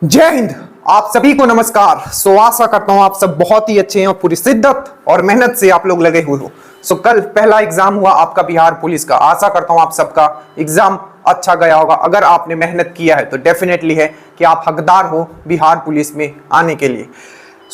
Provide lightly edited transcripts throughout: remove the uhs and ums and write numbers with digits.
जय हिंद। आप सभी को नमस्कार। आशा करता हूं आप सब बहुत ही अच्छे हैं और पूरी शिद्दत और मेहनत से आप लोग लगे हुए हो। कल पहला एग्जाम हुआ आपका बिहार पुलिस का। आशा करता हूं आप सबका एग्जाम अच्छा गया होगा। अगर आपने मेहनत किया है तो डेफिनेटली है कि आप हकदार हो बिहार पुलिस में आने के लिए।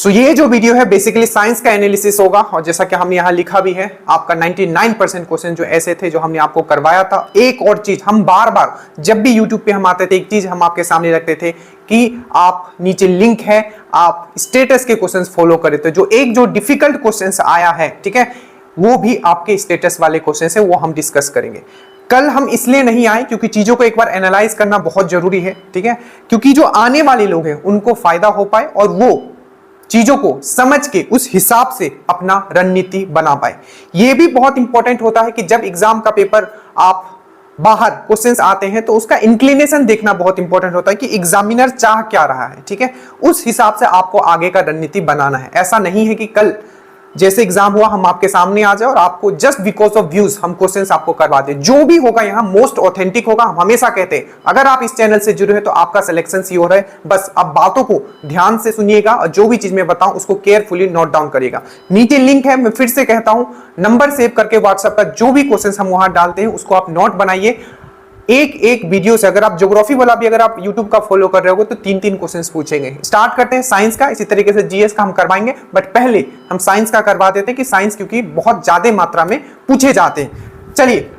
ये जो वीडियो है बेसिकली साइंस का एनालिसिस होगा और जैसा कि हमने यहाँ लिखा भी है, आपका 99% क्वेश्चन जो ऐसे थे जो हमने आपको करवाया था। एक और चीज हम बार बार जब भी यूट्यूब पे हम आते थे, एक चीज हम आपके सामने रखते थे कि आप नीचे लिंक है, आप स्टेटस के क्वेश्चंस फॉलो करें। तो जो डिफिकल्ट क्वेश्चंस आया है, ठीक है, वो भी आपके स्टेटस वाले क्वेश्चंस है, वो हम डिस्कस करेंगे। कल हम इसलिए नहीं आए क्योंकि चीजों को एक बार एनालाइज करना बहुत जरूरी है, ठीक है, क्योंकि जो आने वाले लोग हैं उनको फायदा हो पाए और वो चीजों को समझ के उस हिसाब से अपना रणनीति बना पाए। यह भी बहुत इंपॉर्टेंट होता है कि जब एग्जाम का पेपर आप बाहर क्वेश्चंस आते हैं तो उसका इंक्लिनेशन देखना बहुत इंपॉर्टेंट होता है कि एग्जामिनर चाह क्या रहा है, ठीक है, उस हिसाब से आपको आगे का रणनीति बनाना है। ऐसा नहीं है कि कल जैसे एग्जाम हुआ हम आपके सामने आ जाए और आपको जस्ट बिकॉज ऑफ व्यूज हम क्वेश्चंस आपको करवा दे। जो भी होगा यहाँ मोस्ट ऑथेंटिक होगा। हम हमेशा कहते हैं अगर आप इस चैनल से जुड़े हैं तो आपका सिलेक्शन श्योर है। बस आप बातों को ध्यान से सुनिएगा और जो भी चीज मैं बताऊं उसको केयरफुली नोट डाउन करिएगा। नीचे लिंक है, मैं फिर से कहता हूं, नंबर सेव करके व्हाट्सएप पर जो भी क्वेश्चंस हम वहां डालते हैं उसको आप नोट बनाइए। एक एक वीडियो से अगर आप ज्योग्राफी वाला भी अगर आप YouTube का फॉलो कर रहे हो तो 3-3 क्वेश्चंस पूछेंगे। स्टार्ट करते हैं साइंस का, इसी तरीके से जीएस का हम करवाएंगे, बट पहले हम साइंस का करवा देते हैं कि साइंस क्योंकि बहुत ज्यादा मात्रा में पूछे जाते हैं। चलिए,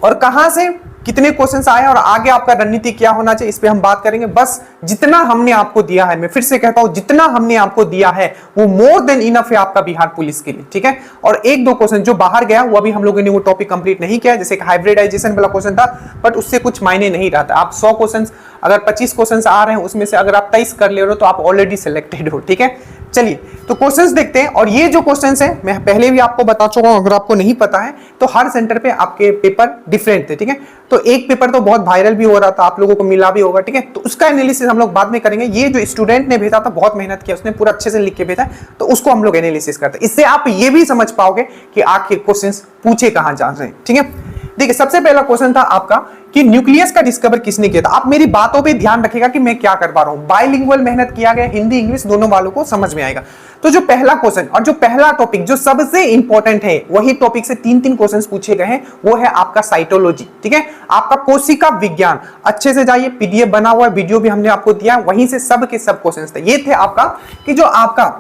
और कहां से कितने क्वेश्चंस आए और आगे आपका रणनीति क्या होना चाहिए इस पे हम बात करेंगे। बस जितना हमने आपको दिया है, मैं फिर से कहता हूं, जितना हमने आपको दिया है वो मोर देन इनफ है आपका बिहार पुलिस के लिए, ठीक है। और एक दो क्वेश्चन जो बाहर गया वो अभी हम लोगों ने वो टॉपिक कंप्लीट नहीं किया, जैसे हाइब्रिडाइजेशन वाला क्वेश्चन था, बट उससे कुछ मायने नहीं रहता। आप 100 क्वेश्चन अगर 25 क्वेश्चन आ रहे हैं उसमें से अगर आप 23 कर ले रहे हो तो आप ऑलरेडी सिलेक्टेड हो, ठीक है। चलिए तो क्वेश्चंस देखते हैं। और ये जो क्वेश्चंस हैं मैं पहले भी आपको बता चुका हूं, अगर आपको नहीं पता है तो हर सेंटर पे आपके पेपर डिफरेंट थे, ठीक है। तो एक पेपर तो बहुत वायरल भी हो रहा था, आप लोगों को मिला भी होगा, ठीक है, तो उसका एनालिसिस हम लोग बाद में करेंगे। ये जो स्टूडेंट ने भेजा था बहुत मेहनत किया, उसने पूरा अच्छे से लिख के भेजा, तो उसको हम लोग एनालिसिस करते हैं। इससे आप ये भी समझ पाओगे कि आखिर क्वेश्चंस पूछे कहां जा रहे हैं, ठीक है। देखिए सबसे पहला क्वेश्चन था आपका कि न्यूक्लियस का डिस्कवर किसने किया था। आप मेरी बातों पे ध्यान रखिएगा कि मैं क्या करवा रहा हूं। बाइलिंगुअल मेहनत किया गया, हिंदी इंग्लिश दोनों वालों को समझ में आएगा। तो जो पहला क्वेश्चन और जो पहला टॉपिक जो सबसे इंपॉर्टेंट है वही टॉपिक से 3-3 क्वेश्चंस पूछे गए हैं, वो है आपका साइटोलॉजी, ठीक है, आपका कोशिका विज्ञान। अच्छे से जाइए, पीडीएफ बना हुआ है, वीडियो भी हमने आपको दिया, वहीं से सब के सब क्वेश्चंस थे। ये थे आपका कि जो आपका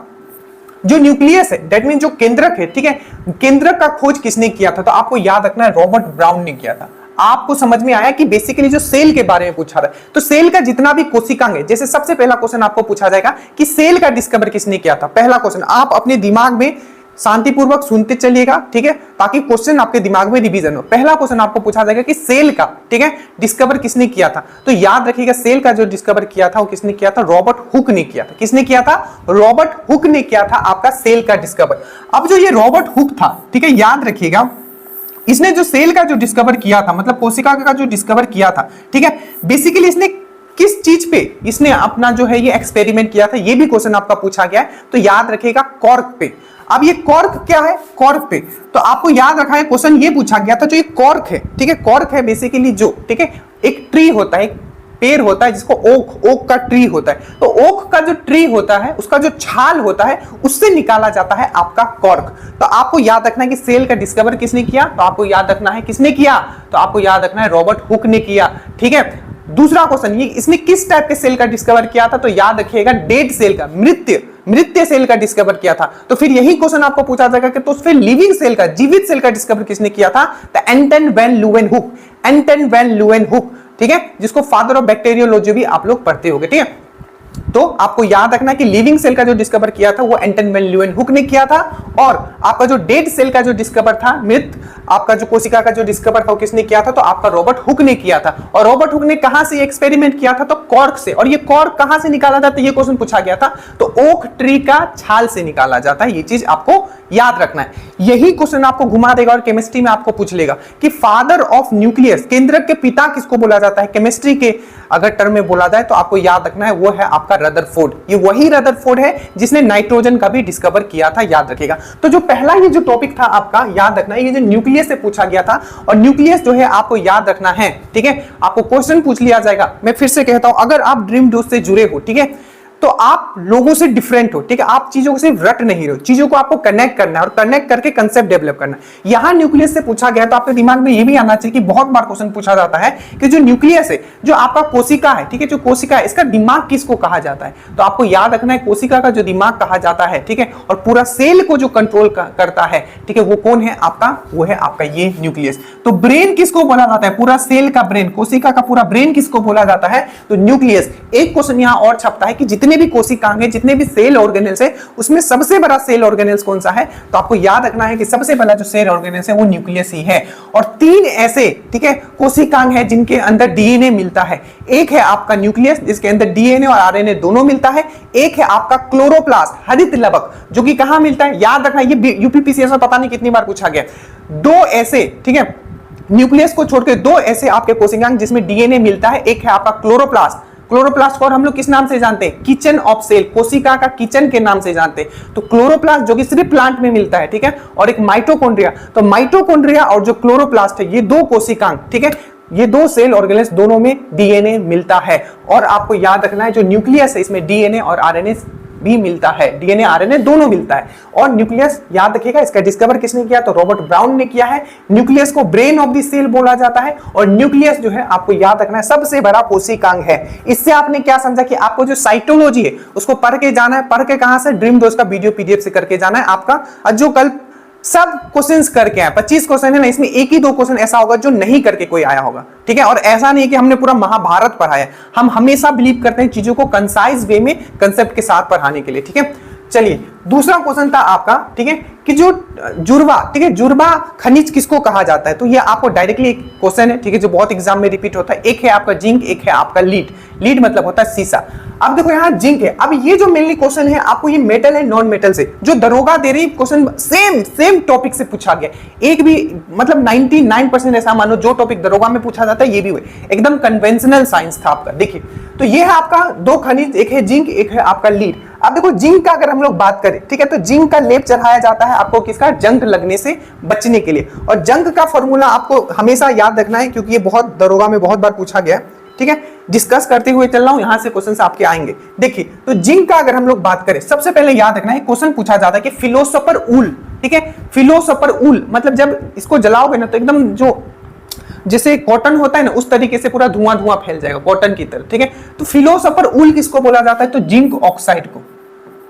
जो न्यूक्लियस है, दैट मीन जो केंद्रक है, ठीक है, केंद्रक का खोज किसने किया था। तो आपको याद रखना है रॉबर्ट ब्राउन ने किया था। आपको समझ में आया कि बेसिकली जो सेल के बारे में पूछा रहा है, तो सेल का जितना भी कोशिकांग है, जैसे सबसे पहला क्वेश्चन आपको पूछा जाएगा कि सेल का डिस्कवर किसने किया था। पहला क्वेश्चन आप अपने दिमाग में शांतिपूर्वक सुनते चलिएगा, ठीक है, ताकि क्वेश्चन आपके दिमाग में रिवीजन हो। पहला क्वेश्चन आपको पूछा जाएगा कि सेल का, ठीक है, डिस्कवर किसने किया था। तो याद रखिएगा सेल का जो डिस्कवर किया था वो किसने किया था, रॉबर्ट हुक ने किया था। किसने किया था, रॉबर्ट हुक ने किया था आपका सेल का डिस्कवर। अब जो ये रॉबर्ट हुक था, ठीक है, याद रखिएगा, इसने जो सेल का जो डिस्कवर किया था, मतलब कोशिका का जो डिस्कवर किया था, ठीक है, बेसिकली इसने किस चीज पे इसने अपना जो है ये एक्सपेरिमेंट किया था, ये भी क्वेश्चन आपका पूछा गया है। तो याद रखिएगा कॉर्क पे। अब ये कॉर्क क्या है, कॉर्क पे तो आपको याद रखा है क्वेश्चन ये पूछा गया था, जो ये कॉर्क है, ठीक है, कॉर्क है बेसिकली जो, ठीक है, एक ट्री होता है, पेड़ होता है जिसको ओक का ट्री होता है। तो ओक का जो ट्री होता है उसका जो छाल होता है उससे निकाला जाता है आपका कॉर्क। तो आपको याद रखना है कि सेल का डिस्कवर किसने किया, तो आपको याद रखना है किसने किया, तो आपको याद रखना है रॉबर्ट हुक ने किया, ठीक है। दूसरा क्वेश्चन, ये इसने किस टाइप के सेल का डिस्कवर किया था, तो याद रखिएगा डेड सेल का, मृत्य सेल का डिस्कवर किया था। तो फिर यही क्वेश्चन आपको पूछा जाएगा कि तो फिर लिविंग सेल का, जीवित सेल का डिस्कवर किसने किया था, तो एंटन वैन ल्यूवेनहुक, एंटन वैन ल्यूवेनहुक, ठीक है, जिसको फादर ऑफ बैक्टीरियोलॉजी भी आप लोग पढ़ते होंगे, ठीक है। तो आपको याद रखना कि लिविंग सेल का जो डिस्कवर किया था वो एंटन वैन ल्यूवेनहुक ने किया था, और आपका जो डेड सेल का जो डिस्कवर था, मृत आपका जो कोशिका का जो डिस्कवर था वो किसने किया था, तो आपका रॉबर्ट हुक ने किया था। और रॉबर्ट हुक ने कहां से एक्सपेरिमेंट किया था, तो कॉर्क से। और ये कॉर्क कहां से निकाला जाता है, ये क्वेश्चन पूछा गया था, तो ओक ट्री का छाल से निकाला जाता है। ये चीज आपको याद रखना है। यही क्वेश्चन आपको घुमा देगा और केमिस्ट्री में आपको पूछ लेगा कि फादर ऑफ न्यूक्लियस, केंद्रक के पिता किसको बोला जाता है, केमिस्ट्री के अगर टर्म में बोला जाए तो आपको याद रखना है वो है आपका रदरफोर्ड। ये वही रदरफोर्ड है जिसने नाइट्रोजन का भी डिस्कवर किया था, याद रखिएगा। तो जो पहला ये जो टॉपिक था आपका, याद रखना है, ये जो न्यूक्लियस से पूछा गया था, और न्यूक्लियस जो है आपको याद रखना है, ठीक है। आपको क्वेश्चन पूछ लिया जाएगा। मैं फिर से कहता हूं, अगर आप ड्रीम डोज से जुड़े हो, ठीक है, तो आप लोगों से डिफरेंट हो, ठीक है। आप चीजों को सिर्फ रट नहीं रहे हो, चीजों को आपको कनेक्ट करना है और कनेक्ट करके कंसेप्ट डेवलप करना है। यहां न्यूक्लियस से पूछा गया तो आपके दिमाग में ये भी आना चाहिए कि बहुत बार क्वेश्चन पूछा जाता है कि जो न्यूक्लियस है, जो आपका कोशिका है, ठीक है, जो कोशिका है, इसका दिमाग किसको कहा जाता है। तो आपको याद रखना है कोशिका का जो दिमाग कहा जाता है, ठीक है, और पूरा सेल को जो कंट्रोल करता है, ठीक है, वो कौन है आपका, वो है आपका ये न्यूक्लियस। तो ब्रेन किसको बोला जाता है, पूरा सेल का ब्रेन, कोशिका का पूरा ब्रेन किसको बोला जाता है, तो न्यूक्लियस। एक क्वेश्चन यहां और छपता है कि जितने भी कोशिकांग है, जितने भी सेल ऑर्गेनेल्स है, उसमें सबसे बड़ा सेल ऑर्गेनेल्स कौन सा है, तो आपको याद रखना है कि सबसे बड़ा जो सेल ऑर्गेनेल्स है वो न्यूक्लियस ही है। और 3 ऐसे, ठीक है, कोशिकांग है जिनके अंदर डीएनए मिलता है। एक है आपका न्यूक्लियस जिसके अंदर डीएनए और आरएनए दोनों मिलता है। एक है आपका क्लोरोप्लास्ट, हरित लवक, जो कि कहां मिलता है, याद रखना, ये यूपीपीसीएस में पता नहीं कितनी बार पूछा गया। 2 ऐसे, ठीक है, न्यूक्लियस को छोड़कर 2 ऐसे आपके कोशिकांग जिसमें डीएनए मिलता है। एक है आपका क्लोरोप्लास्ट। क्लोरोप्लास्ट को हम लोग किस नाम से जानते हैं, किचन ऑफ सेल, कोशिका का किचन के नाम से जानते हैं। तो क्लोरोप्लास्ट जो कि सिर्फ प्लांट में मिलता है, ठीक है, और एक माइटोकॉन्ड्रिया। तो माइटोकॉन्ड्रिया और जो क्लोरोप्लास्ट है, ये 2 कोशिकांग, ठीक है, ये 2 सेल ऑर्गेनेल्स, दोनों में डीएनए मिलता है। और आपको याद रखना है जो न्यूक्लियस है इसमें डीएनए और आरएनए भी मिलता है, डीएनए आरएनए दोनों मिलता है। और न्यूक्लियस याद रखिएगा, इसका डिस्कवर किसने किया, तो रॉबर्ट ब्राउन ने किया है। न्यूक्लियस को ब्रेन ऑफ द सेल बोला जाता है। और न्यूक्लियस जो है आपको याद रखना है सबसे बड़ा कोशिकांग है। इससे आपने क्या समझा कि आपको जो साइटोलॉजी है उसको पढ़ के जाना है। पढ़ के कहां से, ड्रीम डोज का वीडियो पीडीएफ से करके जाना है आपका। जो कल सब क्वेश्चंस करके आए, 25 क्वेश्चन है ना, इसमें एक ही 2 क्वेश्चन ऐसा होगा जो नहीं करके कोई आया होगा, ठीक है। और ऐसा नहीं कि हमने पूरा महाभारत पढ़ाया, हम हमेशा बिलीव करते हैं चीजों को कंसाइज वे में कंसेप्ट के साथ पढ़ाने के लिए, ठीक है। चलिए दूसरा क्वेश्चन था आपका, ठीक है, कि जो जुर्वा, ठीक है, जुर्वा खनिज किसको कहा जाता है। तो ये आपको डायरेक्टली एक क्वेश्चन है, ठीक है, जो बहुत एग्जाम में रिपीट होता है। एक है आपका जिंक, एक है आपका लीड। लीड मतलब होता है सीसा। अब देखो यहाँ जिंक है। अब ये जो मेनली क्वेश्चन है आपको, ये मेटल है नॉन मेटल से, जो दरोगा दे रही क्वेश्चन सेम टॉपिक से पूछा गया। एक भी मतलब 99% ऐसा मानो जो टॉपिक दरोगा में पूछा जाता है ये भी हुए, एकदम कन्वेंशनल साइंस था आपका। देखिए तो ये है आपका 2 खनिज, एक है जिंक, एक है आपका लीड। अब देखो जिंक का अगर हम लोग बात करें, ठीक है, तो जिंक का लेप चढ़ाया जाता है आपको किसका, जंग लगने से बचने के लिए। और जंग का फॉर्मूला आपको हमेशा याद रखना है क्योंकि ये बहुत दरोगा में बहुत बार पूछा गया, ठीक है। डिस्कस करते हुए चल रहा हूं, यहां से क्वेश्चन आपके आएंगे। देखिए तो जिंक का अगर हम लोग बात करें, सबसे पहले याद रखना है क्वेश्चन पूछा जाता है कि फिलोसोफर ऊल, ठीक है, फिलोसोफर ऊल मतलब जब इसको जलाओगे ना तो एकदम जो जैसे कॉटन होता है ना उस तरीके से पूरा धुआं धुआं फैल जाएगा कॉटन की तरह, ठीक है। तो फिलोसोफर ऊल किसको बोला जाता है, तो जिंक ऑक्साइड को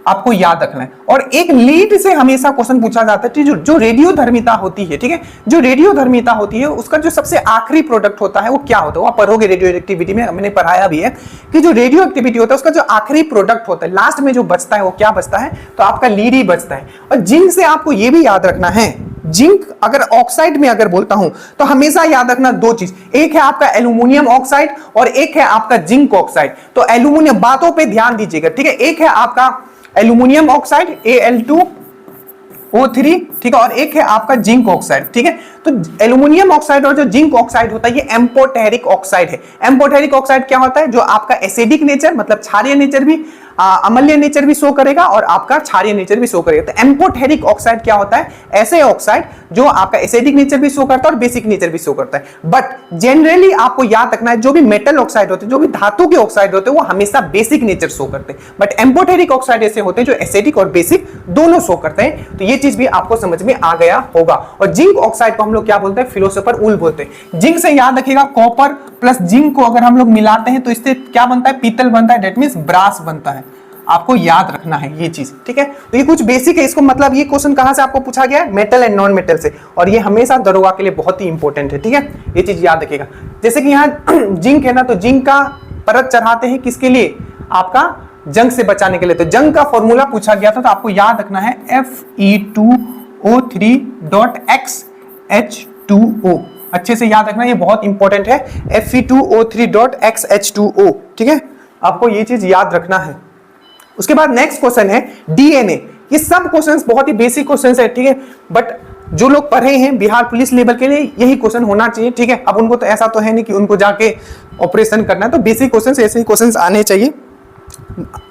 आपको याद रखना है। और एक लीड से हमेशा क्वेश्चन पूछा जाता है, जो रेडियोधर्मिता होती है, ठीक है, जो रेडियोधर्मिता होती है उसका जो सबसे आखिरी प्रोडक्ट होता है वो क्या होता है, वो आप पढ़ोगे रेडियो एक्टिविटी में, मैंने पढ़ाया भी है कि जो रेडियो एक्टिविटी होता है उसका जो आखिरी प्रोडक्ट होता है, लास्ट में जो बचता है वो क्या बचता है, तो आपका लीड ही बचता है। और जिंक से आपको ये भी याद रखना है, जिंक अगर ऑक्साइड में अगर बोलता हूं तो हमेशा याद रखना 2 चीज, एक है आपका एल्यूमिनियम ऑक्साइड और एक है आपका जिंक ऑक्साइड। तो एल्यूमिनियम, बातों पे ध्यान दीजिएगा, ठीक है, एक है आपका एल्यूमिनियम ऑक्साइड Al2O3, ठीक है, और एक है आपका जिंक ऑक्साइड, ठीक है। तो एल्यूमिनियम ऑक्साइड और जो जिंक ऑक्साइड होता है ये एम्फोटेरिक ऑक्साइड है। एम्फोटेरिक ऑक्साइड क्या होता है, जो आपका एसिडिक नेचर मतलब क्षारीय नेचर भी, अम्लीय नेचर भी शो करेगा और आपका क्षारीय नेचर भी शो करेगा। तो एम्फोटेरिक ऑक्साइड क्या होता है, ऐसे ऑक्साइड जो आपका एसिडिक नेचर भी शो करता है और बेसिक नेचर भी शो करता है। बट जनरली आपको याद रखना है जो भी मेटल ऑक्साइड होते हैं, जो भी धातु के ऑक्साइड होते हैं, वो हमेशा बेसिक नेचर शो करते हैं। बट एम्फोटेरिक ऑक्साइड ऐसे होते हैं जो एसिडिक और बेसिक दोनों शो करते हैं। तो ये चीज भी आपको समझ में आ गया होगा। और जिंक ऑक्साइड को हम लोग क्या बोलते हैं, फिलोसोफर ऊल बोलते हैं। जिंक से याद रखिएगा कॉपर प्लस जिंक को अगर हम लोग मिलाते हैं तो इससे क्या बनता है, पीतल बनता है, दैट मींस ब्रास बनता है। आपको याद रखना है ये चीज, ठीक है। तो ये कुछ बेसिक है, इसको मतलब ये क्वेश्चन कहां से आपको पूछा गया है, मेटल एंड नॉन मेटल से, और ये हमेशा दरोगा के लिए बहुत ही इंपॉर्टेंट है, ठीक है। ये चीज याद रखिएगा। जैसे कि यहाँ जिंक है ना, तो जिंक का परत चढ़ाते हैं किसके लिए, आपका जंग से बचाने के लिए। तो जंग का फॉर्मूला पूछा गया था, तो आपको याद रखना है Fe2O3.XH2O। अच्छे से याद रखना, ये बहुत इंपॉर्टेंट है, Fe2O3.XH2O, ठीक है, आपको ये चीज याद रखना है। उसके बाद नेक्स्ट क्वेश्चन है डीएनए। ये सब क्वेश्चंस बहुत ही बेसिक क्वेश्चंस है, ठीक है, बट जो लोग पढ़े हैं बिहार पुलिस लेवल के लिए यही क्वेश्चन होना चाहिए, ठीक है। अब उनको तो ऐसा तो है नहीं कि उनको जाके ऑपरेशन करना है, तो बेसिक क्वेश्चंस ऐसे ही क्वेश्चंस आने चाहिए,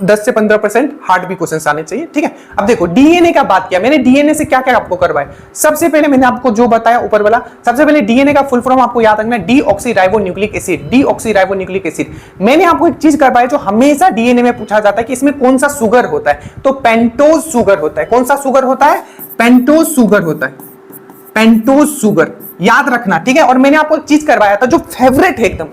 10 से 15% हार्ड भी क्वेश्चंस आने चाहिए, ठीक है। अब देखो डीएनए का बात किया मैंने, डीएनए से क्या क्या आपको करवाया। सबसे पहले मैंने आपको जो बताया ऊपर वाला, सबसे पहले डीएनए का फुल फॉर्म आपको याद रखना है, डीऑक्सीराइबोन्यूक्लिक एसिड, डीऑक्सीराइबोन्यूक्लिक एसिड। मैंने आपको एक चीज करवाया जो हमेशा डीएनए में पूछा जाता है कि इसमें कौन सा सुगर होता है, तो पेंटोज सुगर होता है। कौन सा सुगर होता है? पेंटोज सुगर होता है, पेंटोज सुगर याद रखना, ठीक है। और मैंने आपको एक चीज करवाया था जो फेवरेट है एकदम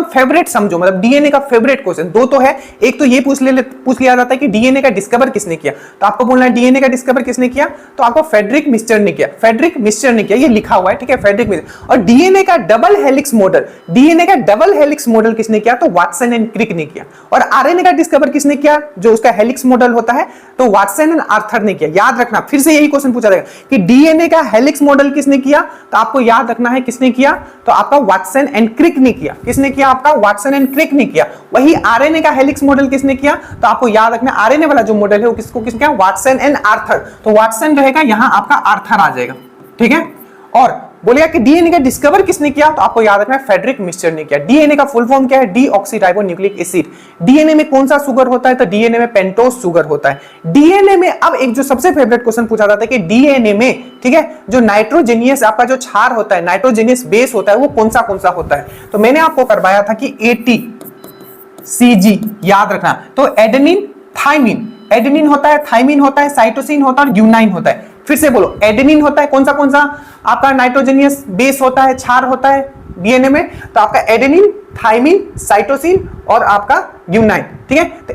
फेवरेट समझो, मतलब डीएनए का फेवरेट क्वेश्चन दो तो है, एक तो ये पूछ लिया जाता है कि डीएनए का डिस्कवर किसने किया, तो आपको बोलना है डीएनए का डिस्कवर किसने किया, तो आपको फ्रेडरिक मिस्टर ने किया, फ्रेडरिक मिस्टर ने किया, ये लिखा हुआ है, ठीक है, फ्रेडरिक मिस्टर। और डीएनए का डबल हेलिक्स मॉडल, डीएनए का डबल हेलिक्स मॉडल किसने किया, तो वाटसन एंड क्रिक ने किया। और आरएनए का डिस्कवर किसने किया, जो उसका हेलिक्स मॉडल होता है, तो वाटसन एंड आर्थर ने किया। याद रखना, फिर से यही क्वेश्चन पूछा जाएगा कि डीएनए का हेलिक्स मॉडल किसने किया, तो आपको याद रखना है किसने किया, तो आपका वाटसन एंड क्रिक ने किया। किसने किया? आपका वाटसन एंड क्रिक ने किया। वही आरएनए का हेलिक्स मॉडल किसने किया, तो आपको याद रखना आरएनए वाला जो मॉडल है वो किसने किया, वाटसन एंड आर्थर। तो वाटसन रहेगा, यहां आपका आर्थर आ जाएगा, ठीक है। और बोलेगा कि डीएनए का डिस्कवर किसने किया, तो आपको याद रखना है फ्रेडरिक मिस्टर ने किया। डीएनए का फुल फॉर्म क्या है? Deoxyribonucleic acid. डीएनए में कौन सा सुगर होता है, तो डीएनए में पेंटोज सुगर होता है। डीएनए में अब एक जो सबसे फेवरेट क्वेश्चन पूछा जाता है कि डीएनए में, ठीक है, जो नाइट्रोजेनियस आपका जो क्षार होता है, नाइट्रोजेनियस बेस होता है, वो कौन सा होता है, तो मैंने आपको करवाया था कि ATCG, याद रखना। तो एडेनिन, थाइमिन, एडेनिन होता है, थाइमिन होता है, साइटोसिन होता है और ग्यूनाइन होता है। फिर से बोलो, एडेनिन होता है, कौन सा आपका नाइट्रोजेनियस बेस होता है, क्षार होता है डीएनए में, तो आपका एडेनिन, थाइमिन, साइटोसिन और आपका ग्यूनाइन, ठीक है। तो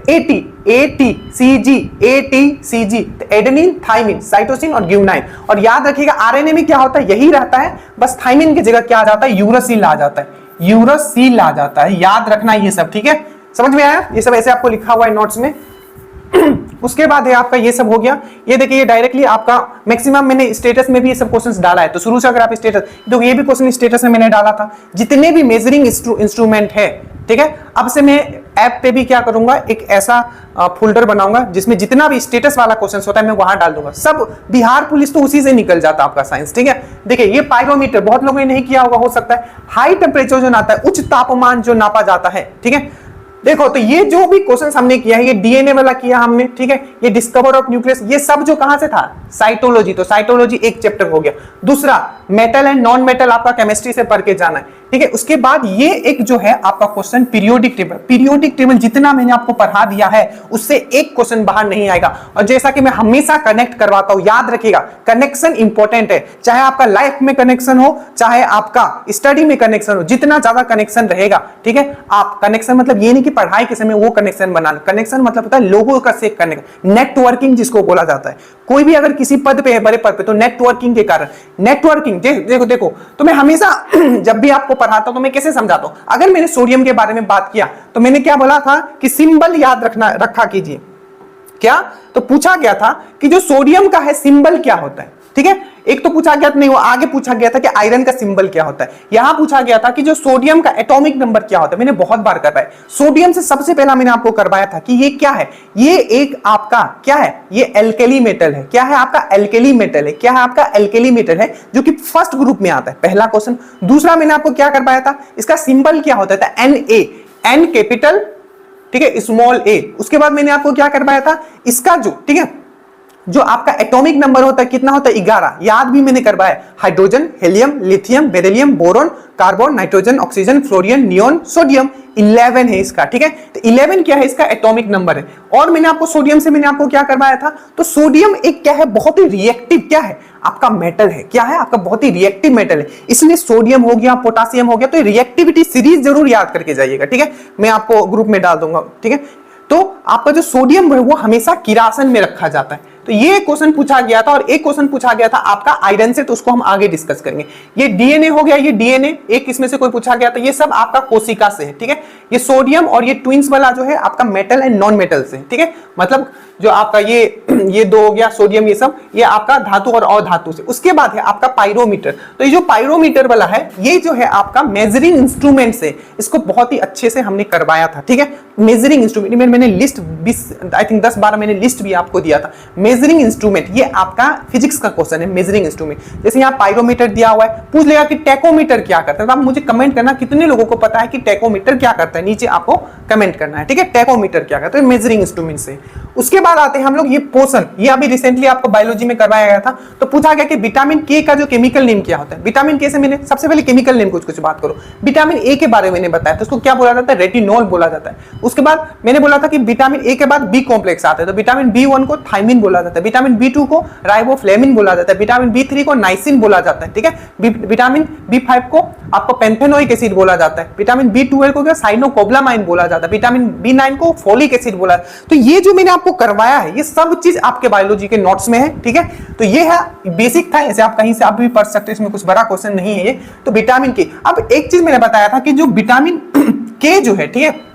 ATCG, तो एडेनिन, थाइमिन, साइटोसिन और ग्यूनाइन। और याद रखिएगा आरएनए में क्या होता है, यही रहता है, बस थाइमिन की जगह क्या आ जाता है, यूरासिल आ जाता है, यूरासिल आ जाता है। याद रखना ये सब, ठीक है, समझ में आया? ये सब ऐसे आपको लिखा हुआ है नोट्स में। उसके बाद है आपका ये सब हो गया। ये देखिए ये डायरेक्टली आपका मैक्सिमम मैंने स्टेटस में भी ये सब क्वेश्चंस डाला है, तो शुरू से अगर आप स्टेटस, तो ये भी क्वेश्चन स्टेटस में मैंने डाला था, जितने भी मेजरिंग इंस्ट्रूमेंट है, ठीक है। अब से मैं ऐप पे भी क्या करूंगा, एक ऐसा फोल्डर बनाऊंगा जिसमें जितना भी स्टेटस वाला क्वेश्चन होता है मैं वहां डाल दूंगा। सब बिहार पुलिस तो उसी से निकल जाता है आपका साइंस, ठीक है। देखिए ये पायरोमीटर बहुत लोगों ने नहीं किया होगा, हो सकता है हाई टेम्परेचर जो नापता है, उच्च तापमान जो नापा जाता है, ठीक है। देखो तो ये जो भी क्वेश्चन हमने किया है, ये डीएनए वाला किया हमने, ठीक है। ये डिस्कवर ऑफ न्यूक्लियस, ये सब जो कहां से था, साइटोलॉजी, तो साइटोलॉजी एक चैप्टर हो गया। दूसरा मेटल एंड नॉन मेटल आपका केमिस्ट्री से पढ़ के जाना है, ठीक है। उसके बाद ये एक जो है आपका question periodic table, periodic table जितना मैंने आपको पढ़ा दिया है उससे एक क्वेश्चन बाहर नहीं आएगा। और जैसा कि मैं हमेशा कनेक्ट करवाता हूं, याद रखिएगा कनेक्शन इंपॉर्टेंट है, चाहे आपका लाइफ में कनेक्शन हो, चाहे आपका स्टडी में कनेक्शन हो, जितना ज्यादा कनेक्शन रहेगा, ठीक है। आप कनेक्शन मतलब ये नहीं कि पढ़ाई के समय वो कनेक्शन बनाना, कनेक्शन मतलब होता है लोगों का से कनेक्ट, नेटवर्किंग जिसको बोला जाता है। कोई भी अगर किसी पद पे है, बड़े पद पे, तो नेटवर्किंग के कारण, नेटवर्किंग देखो तो मैं हमेशा जब भी आपको पढ़ाता हूं तो मैं कैसे समझाता हूं। अगर मैंने सोडियम के बारे में बात किया तो मैंने क्या बोला था कि सिंबल याद रखा कीजिए। क्या? तो पूछा गया था कि जो सोडियम का है सिंबल क्या होता है, ठीक है। एक तो पूछा गया था, नहीं वो आगे पूछा गया था कि आयरन का सिंबल क्या होता है। यहां पूछा गया था कि जो सोडियम का एटॉमिक नंबर क्या होता है। मैंने बहुत बार करवाया, सोडियम से सबसे पहला मैंने आपको करवाया था कि ये क्या है, ये एक आपका क्या है, ये एल्केली मेटल है। क्या है आपका? एल्केली मेटल है। क्या है आपका? एल्केली मेटल है, जो कि फर्स्ट ग्रुप में आता है, पहला क्वेश्चन। दूसरा मैंने आपको क्या करवाया था, इसका सिंबल क्या होता था, Na, एन कैपिटल, ठीक है, स्मॉल a। उसके बाद मैंने आपको क्या करवाया था, इसका जो, ठीक है, जो आपका एटॉमिक नंबर होता है कितना होता है, 11, याद भी मैंने करवाया। Hydrogen, helium, lithium, beryllium, boron, carbon, nitrogen, oxygen, fluorine, neon, sodium, 11 है इसका, ठीक है। तो 11 क्या है, इसका एटॉमिक नंबर है। और मैंने आपको सोडियम से मैंने आपको क्या करवाया था, तो सोडियम एक क्या है, बहुत ही रिएक्टिव क्या है आपका मेटल है। क्या है आपका? बहुत ही रिएक्टिव मेटल है। इसलिए सोडियम हो गया, पोटासियम हो गया, तो रिएक्टिविटी सीरीज जरूर याद करके जाइएगा, ठीक है। मैं आपको ग्रुप में डाल दूंगा, ठीक है। तो आपका जो सोडियम है वो हमेशा किरासन में रखा जाता है। तो ये क्वेश्चन पूछा गया था। और एक क्वेश्चन पूछा गया था आपका आयरन से, तो उसको हम आगे डिस्कस करेंगे। ये डीएनए हो गया, ये डीएनए एक इसमें से कोई पूछा गया था, ये सब आपका कोशिका से है, ठीक है। ये सोडियम और ये ट्विंस वाला जो है आपका मेटल एंड नॉन मेटल से, ठीक है, मतलब जो आपका ये दो हो गया सोडियम, ये सब ये आपका धातु और अधातु से। उसके बाद है आपका पायरोमीटर। तो ये जो पायरोमीटर वाला है ये जो है आपका मेजरिंग इंस्ट्रूमेंट से, इसको बहुत ही अच्छे से हमने करवाया था, ठीक है। मेजरिंग इंस्ट्रूमेंट मैंने लिस्ट 20 आई थिंक 10-12 मैंने लिस्ट भी आपको दिया था। मेजरिंग इंस्ट्रूमेंट ये आपका फिजिक्स का क्वेश्चन है। मेजरिंग इंस्ट्रूमेंट जैसे यहाँ पायरोमीटर दिया हुआ है, पूछ लेगा कि टैकोमीटर क्या करता है, तो आप मुझे कमेंट करना कितने लोगों को पता है कि टैकोमीटर क्या करता है, नीचे आपको कमेंट करना है, ठीक है। टैकोमीटर क्या करता है, मेजरिंग इंस्ट्रूमेंट से। उसके बाद आते हैं हम लोग ये पोषण, ये अभी रिसेंटली आपको बायोलॉजी में करवाया गया था। तो पूछा गया कि विटामिन के का जो केमिकल नेम क्या होता है। विटामिन के से मैंने सबसे पहले केमिकल नेम कुछ बात करो। विटामिन ए के बारे में मैंने बताया था, उसको क्या बोला जाता है, रेटिनॉल बोला जाता है। उसके बाद मैंने बोला था कि विटामिन ए के बाद बी कॉम्प्लेक्स आता है, तो विटामिन B1 को थायमिन बोला जाता है, विटामिन B2 को राइबोफ्लेविन बोला जाता है, विटामिन B3 को नाइसिन बोला जाता है, ठीक है। विटामिन B5 को आपको पेंथेनोइक एसिड बोला जाता है, विटामिन B12 को साइनोकोब्लामाइन बोला जाता है, विटामिन B9 को फोलिक एसिड बोला। तो ये जो मैंने आपको करवाया है ये सब चीज आपके बायोलॉजी के नोट्स में है, ठीक है। तो ये है बेसिक था, ऐसे आप कहीं से आप भी पढ़ सकते हो, इसमें कुछ बड़ा क्वेश्चन नहीं है ये। तो विटामिन के, अब एक चीज मैंने बताया था कि जो विटामिन के जो है, ठीक है,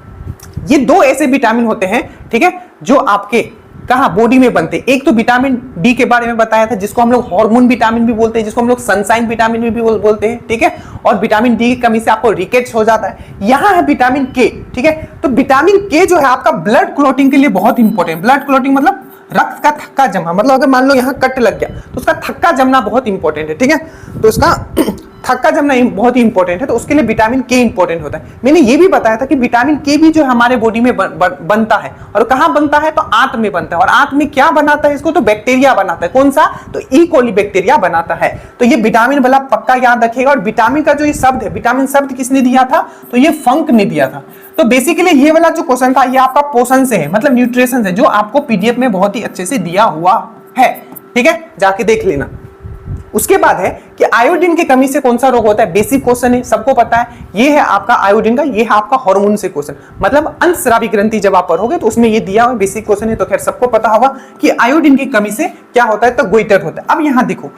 ये दो ऐसे विटामिन होते हैं, ठीक है, जो आपके कहां बॉडी में बनते हैं। एक तो विटामिन डी के बारे में बताया था, जिसको हम लोग हार्मोन विटामिन भी बोलते हैं, जिसको हम लोग सनशाइन विटामिन भी बोलते हैं, ठीक है। और विटामिन डी की कमी से आपको रिकेट्स हो जाता है। यहां है विटामिन के, ठीक है। तो विटामिन के जो है आपका ब्लड क्लॉटिंग के लिए बहुत इंपॉर्टेंट। ब्लड क्लॉटिंग मतलब रक्त का थक्का जमना, मतलब अगर मान लो यहाँ कट लग गया तो उसका थक्का जमना बहुत इंपॉर्टेंट है, ठीक है। तो उसका थक्का जमना बहुत ही इंपॉर्टेंट है, तो उसके लिए विटामिन के इंपॉर्टेंट होता है। मैंने ये भी बताया था कि विटामिन के भी जो हमारे बॉडी में बनता है, और कहां बनता है, तो आंत में बनता है। और आंत में क्या बनाता है इसको, तो बैक्टीरिया बनाता है। कौन सा, तो ई कोली बैक्टीरिया बनाता है। तो ये विटामिन वाला पक्का याद रखिएगा। और विटामिन का जो ये शब्द है, विटामिन शब्द किसने दिया था, तो ये फंक ने दिया था। तो बेसिकली ये वाला जो क्वेश्चन था ये आपका पोषण से है, मतलब न्यूट्रिशन से, जो आपको पीडीएफ में बहुत ही अच्छे से दिया हुआ है, ठीक है, जाके देख लेना। उसके बाद है कि आयोडीन की कमी से कौन सा रोग होता है, बेसिक क्वेश्चन है, सबको पता है। ये है आपका आयोडीन का, ये है आपका हार्मोन से क्वेश्चन, मतलब अंतस्रावी ग्रंथि जब आप पढ़ोगे तो उसमें ये दिया हुआ बेसिक क्वेश्चन है। तो खैर सबको पता होगा कि आयोडीन की कमी से क्या होता है, तो गोइटर होता है। अब यहां देखो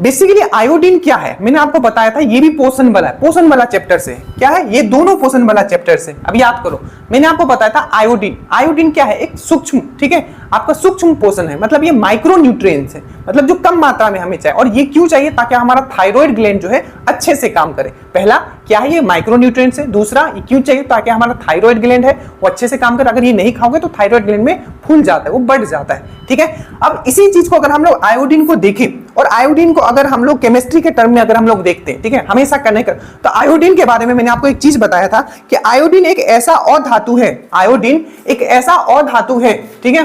बेसिकली आयोडीन क्या है, मैंने आपको बताया था ये भी पोषण वाला है, पोषण वाला चैप्टर से क्या है, ये दोनों पोषण वाला चैप्टर से। अब याद करो मैंने आपको बताया था आयोडीन, आयोडीन क्या है, एक सूक्ष्म, ठीक है, आपका सूक्ष्म पोषण है, मतलब ये माइक्रो न्यूट्रिएंट्स है, मतलब जो कम मात्रा में हमें चाहिए। और ये क्यों चाहिए, ताकि हमारा थायराइड ग्लैंड जो है अच्छे से काम करे। पहला क्या है, ये माइक्रो न्यूट्रिएंट्स है। दूसरा ये क्यों चाहिए, ताकि हमारा थायराइड ग्लैंड है वो अच्छे से काम करे। अगर ये नहीं खाओगे तो थायराइड ग्लैंड में फूल जाता है, वो बढ़ जाता है, ठीक है। अब इसी चीज को अगर हम लोग आयोडीन को देखें, और आयोडीन को अगर हम लोग केमिस्ट्री के टर्म में अगर हम लोग देखते हैं, ठीक है, हमेशा करने कर, तो आयोडीन के बारे में मैंने आपको एक चीज बताया था कि आयोडीन एक ऐसा अधातु है, आयोडीन एक ऐसा अधातु है, ठीक है,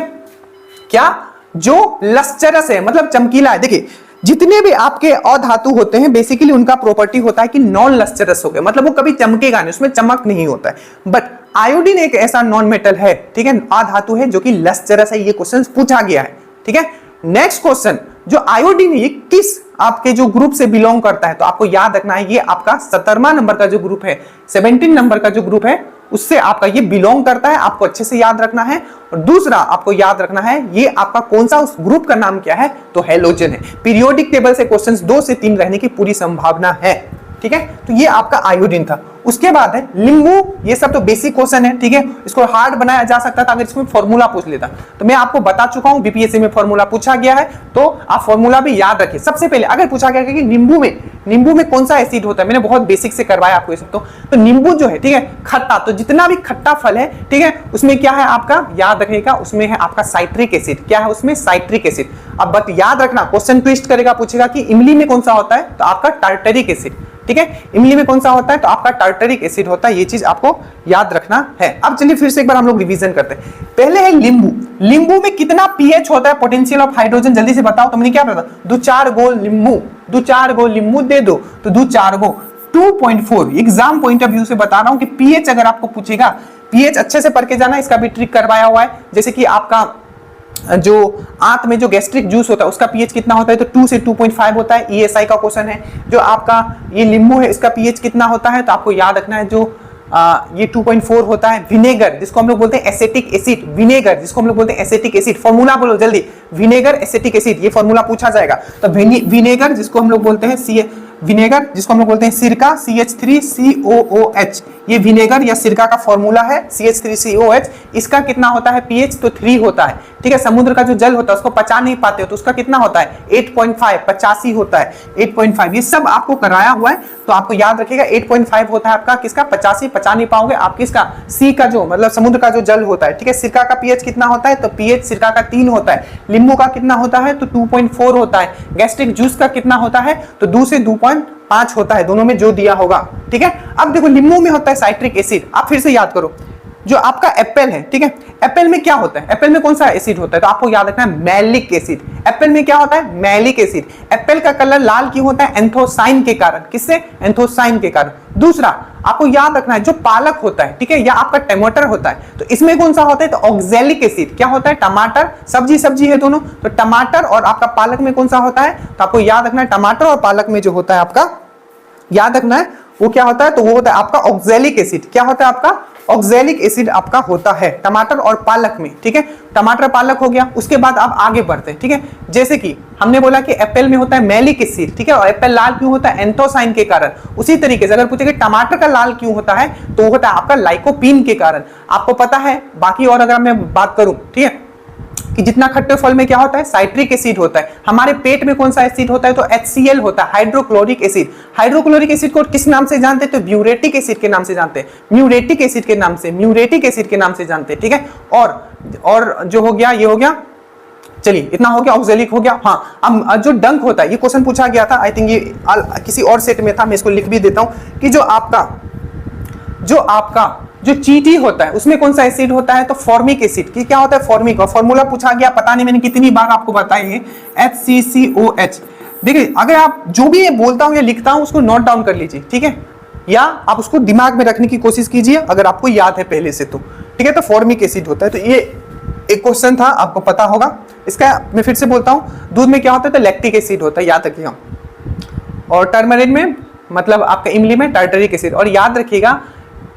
क्या, जो लस्चरस है, मतलब चमकीला है। देखिए जितने भी आपके अधातु होते हैं बेसिकली उनका प्रॉपर्टी होता है कि नॉन लस्चरस हो गए, मतलब वो कभी चमकेगा नहीं, उसमें चमक नहीं होता है। बट आयोडीन एक ऐसा नॉन मेटल है, ठीक है, अधातु है जो कि लस्चरस है। ये क्वेश्चन पूछा गया है, ठीक है। नेक्स्ट क्वेश्चन, जो आयोडीन है ये किस आपके जो ग्रुप से बिलोंग करता है, तो आपको याद रखना है ये आपका 17वां नंबर का जो ग्रुप है, 17 नंबर का जो ग्रुप है उससे आपका ये बिलोंग करता है, आपको अच्छे से याद रखना है। और दूसरा आपको याद रखना है ये आपका कौन सा, उस ग्रुप का नाम क्या है, तो हैलोजन है। पीरियोडिक टेबल से क्वेश्चंस 2 से 3 रहने की पूरी संभावना है, ठीक है। तो ये आपका आयोडीन था। उसके बाद है नींबू, ये सब तो बेसिक क्वेश्चन है, ठीक है, इसको हार्ड बनाया जा सकता था अगर इसमें फॉर्मूला पूछ लेता। तो मैं आपको बता चुका हूं बीपीएससी में फॉर्मूला पूछा गया है, तो आप फॉर्मूला भी याद रखिए। सबसे पहले अगर पूछा गया कि नींबू में कौन सा एसिड होता है, मैंने बहुत बेसिक से करवाया आपको ये सब। तो नींबू जो है, ठीक है, खट्टा, तो जितना भी खट्टा फल है, ठीक है, उसमें क्या है आपका, याद रखिएगा, उसमें है आपका साइट्रिक एसिड। क्या है उसमें, साइट्रिक एसिड। अब बट याद रखना क्वेश्चन ट्विस्ट करेगा, पूछेगा कि इमली में कौन सा होता है, तो आपका टार्टरिक एसिड, ठीक है, इमली में कौन सा होता है, तो आपका टार्टरिक एसिड होता है। ये चीज आपको याद रखना है। अब चलिए फिर से एक बार हम लोग रिवीजन करते हैं। पहले है नींबू, नींबू में कितना पीएच होता है, पोटेंशियल ऑफ हाइड्रोजन, जल्दी से बताओ। तो मैंने क्या बताया, 2-4 गोल नींबू दे दो, तो 2-4 गो 2.4। एग्जाम पॉइंट ऑफ व्यू से बता रहा हूं कि पीएच अगर आपको पूछेगा, पीएच अच्छे से पढ़ के जाना, इसका भी ट्रिक करवाया हुआ है। जैसे कि आपका जो आंत में जो गैस्ट्रिक जूस होता है उसका पीएच कितना होता है, तो 2 से 2.5 होता है। ईएसआई का क्वेश्चन है। जो आपका ये नींबू है इसका पीएच कितना होता है, तो आपको याद रखना है जो ये 2.4 होता है। विनेगर जिसको हम लोग बोलते हैं एसिटिक एसिड, विनेगर जिसको हम लोग बोलते हैं एसिटिक एसिड, फॉर्मूला बोलो जल्दी, विनेगर एसिटिक एसिड, ये फॉर्मूला पूछा जाएगा। तो विनेगर जिसको हम लोग बोलते हैं विनेगर जिसको हम लोग बोलते हैं सिरका, CH3COOH, ये विनेगर या सिरका का फॉर्मूला है CH3COH। इसका कितना होता है pH, तो 3 होता है, ठीक है। समुद्र का जो जल होता है उसको पचा नहीं पाते हो तो उसका कितना होता है 8.5, 85 होता है 8.5। ये सब आपको कराया हुआ है तो आपको याद रखिएगा 8.5 होता है आपका किसका 85, पचा नहीं पाओगे आप किसका सी का जो मतलब समुद्र का जो जल होता है, ठीक है। सिरका का pH कितना होता है, तो pH सिरका का 3 होता है। नींबू का कितना होता है, तो 2.4 होता है। गैस्ट्रिक जूस का कितना होता है, तो 2 से 2.5 होता है, दोनों में जो दिया होगा, ठीक है। अब देखो नींबू में होता है साइट्रिक एसिड। आप फिर से याद करो, जो आपका एप्पल है, ठीक है, एप्पल में क्या होता है, एप्पल में कौन सा एसिड होता है, तो आपको याद रखना है मैलिक एसिड। एप्पल में क्या होता है, मैलिक एसिड। एप्पल का कलर लाल क्यों होता है, एंथोसाइन के कारण। किससे, एंथोसाइन के कारण। दूसरा आपको याद रखना है जो पालक होता है, ठीक है, या आपका टमाटर होता है, तो इसमें कौन सा होता है, तो ऑक्जेलिक एसिड। क्या होता है, टमाटर, सब्जी है दोनों, तो टमाटर और आपका पालक में कौन सा होता है, तो आपको याद रखना है टमाटर और पालक में जो होता है आपका याद रखना है वो क्या होता है, तो वो होता है आपका ऑक्जेलिक एसिड। क्या होता है आपका ऑक्जेलिक एसिड आपका होता है टमाटर और पालक में, ठीक है। टमाटर पालक हो गया। उसके बाद आप आगे बढ़ते हैं, ठीक है। जैसे कि हमने बोला कि एप्पल में होता है मैलिक एसिड, ठीक है, और एप्पल लाल क्यों होता है, एंथोसाइन के कारण। उसी तरीके से अगर पूछे कि टमाटर का लाल क्यों होता है, तो वो होता है आपका लाइकोपीन के कारण। आपको पता है बाकी, और अगर मैं बात करूं, ठीक है, कि जितना खट्टे फल में क्या होता है, साइट्रिक एसिड होता है। हमारे पेट में कौन सा एसिड होता है, तो HCl होता है, हाइड्रोक्लोरिक एसिड। हाइड्रोक्लोरिक एसिड को किस नाम से जानते हैं, तो ब्यूरेटिक एसिड के नाम से जानते हैं, म्यूरेटिक एसिड के नाम से, म्यूरेटिक एसिड के नाम से जानते हैं, ठीक है। और जो हो गया, ये हो गया, चलिए इतना हो गया, ऑक्जेलिक हो गया। हाँ, अब जो डंक होता है, ये क्वेश्चन पूछा गया था, आई थिंक ये किसी और सेट में था, मैं इसको लिख भी देता हूं कि जो आपका जो चींटी होता है उसमें कौन सा एसिड होता है, तो फॉर्मिक एसिड। की क्या होता है, फॉर्मिक। और फॉर्मूला पूछा गया, पता नहीं मैंने कितनी बार आपको बताई है, HCCOH। देखिए अगर आप जो भी ये बोलता हूं या लिखता हूं उसको नोट डाउन कर लीजिए, ठीक है, या आप उसको दिमाग में रखने की कोशिश कीजिए अगर आपको याद है पहले से तो, ठीक है। तो फॉर्मिक एसिड होता है। तो ये एक क्वेश्चन था, आपको पता होगा। इसका मैं फिर से बोलता हूं, दूध में क्या होता है, तो लैक्टिक एसिड होता है, याद रखिएगा। और टर्मरिन में मतलब आपका इमली में टार्टरिक एसिड। और याद रखिएगा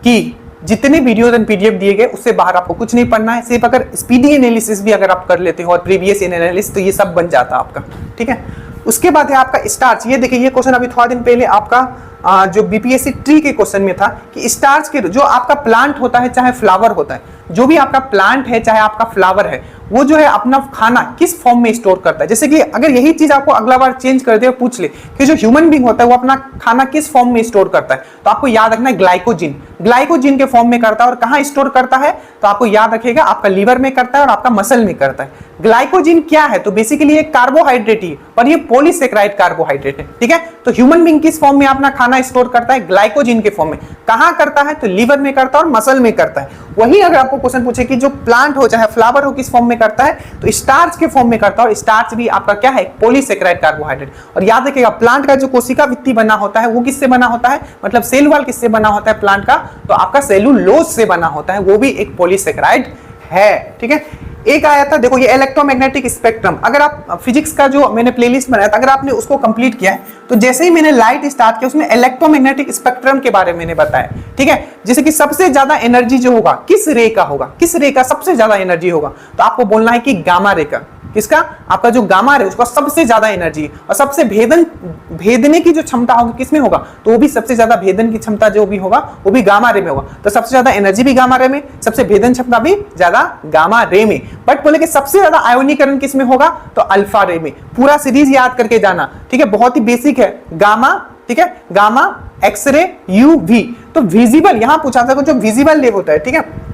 कि जितने वीडियोज एंड पीडीएफ दिए गए उससे बाहर आपको कुछ नहीं पढ़ना है। सिर्फ अगर स्पीडी एनालिसिस भी अगर आप कर लेते हो और प्रीवियस एनालिसिस, तो ये सब बन जाता है आपका, ठीक है। उसके बाद है आपका स्टार्च। ये देखिए, ये क्वेश्चन अभी थोड़ा दिन पहले आपका जो बीपीएससी ट्री के क्वेश्चन में था कि स्टार्च के जो आपका प्लांट होता है चाहे फ्लावर होता है, जो भी आपका प्लांट है चाहे आपका फ्लावर है, वो जो है अपना खाना किस फॉर्म में स्टोर करता है। जैसे कि अगर यही चीज आपको अगला बार चेंज कर दे और पूछ ले कि जो ह्यूमन बीइंग होता है वो अपना खाना किस फॉर्म में स्टोर करता है, तो आपको याद रखना है ग्लाइकोजिन। ग्लाइकोजिन के फॉर्म में करता है। और कहां स्टोर करता है, तो आपको याद रखिएगा आपका लीवर में करता है और आपका मसल में करता है। ग्लाइकोजिन क्या है, तो बेसिकली एक कार्बोहाइड्रेट ही, पर ये पॉलीसेकेराइड कार्बोहाइड्रेट है, ठीक है। तो ह्यूमन बीइंग किस फॉर्म में अपना खाना स्टोर करता है, ग्लाइकोजिन के फॉर्म में। कहां करता है, तो लीवर में करता है और मसल में करता है। वही अगर आपको क्वेश्चन पूछे कि जो प्लांट हो चाहे फ्लावर हो किस फॉर्म में करता है, तो स्टार्च के फॉर्म में करता है। और स्टार्च भी आपका क्या है, पॉलीसेकेराइड कार्बोहाइड्रेट। और याद रखिएगा प्लांट का जो कोशिका भित्ति बना होता है वो किससे बना होता है, मतलब सेल वॉल किससे बना होता है प्लांट का, तो आपका सेलुलोज से बना होता है, वो भी एक पॉलीसेकेराइड है, ठीक है। एक आया था, देखो ये इलेक्ट्रोमैग्नेटिक स्पेक्ट्रम। अगर आप फिजिक्स का जो मैंने प्लेलिस्ट बनाया था, अगर आपने उसको कंप्लीट किया है, तो जैसे ही मैंने लाइट स्टार्ट किया उसमें इलेक्ट्रोमैग्नेटिक स्पेक्ट्रम के बारे में मैंने बताया, ठीक है। जैसे कि सबसे ज्यादा एनर्जी जो होगा किस रे का होगा, किस रे का सबसे ज्यादा एनर्जी होगा, तो आपको बोलना है कि गामा रे का। किसका, आपका जो गामा रे उसका सबसे ज्यादा एनर्जी है। और सबसे भेदने की जो क्षमता होगी किसमें होगा, तो वो भी सबसे ज्यादा भेदन की क्षमता जो भी होगा वो भी गामा रे में होगा। तो सबसे ज्यादा एनर्जी भी गामा रे में, सबसे भेदन क्षमता भी ज्यादा गामा रे में। बट बोले कि सबसे ज्यादा आयोनीकरण किस में होगा, तो अल्फा रे में। पूरा सीरीज याद करके जाना, ठीक है, बहुत ही बेसिक है। गामा, ठीक है, गामा, एक्सरे, यूवी। तो विजिबल यहां पूछा था जो विजिबल रे होता है, ठीक है,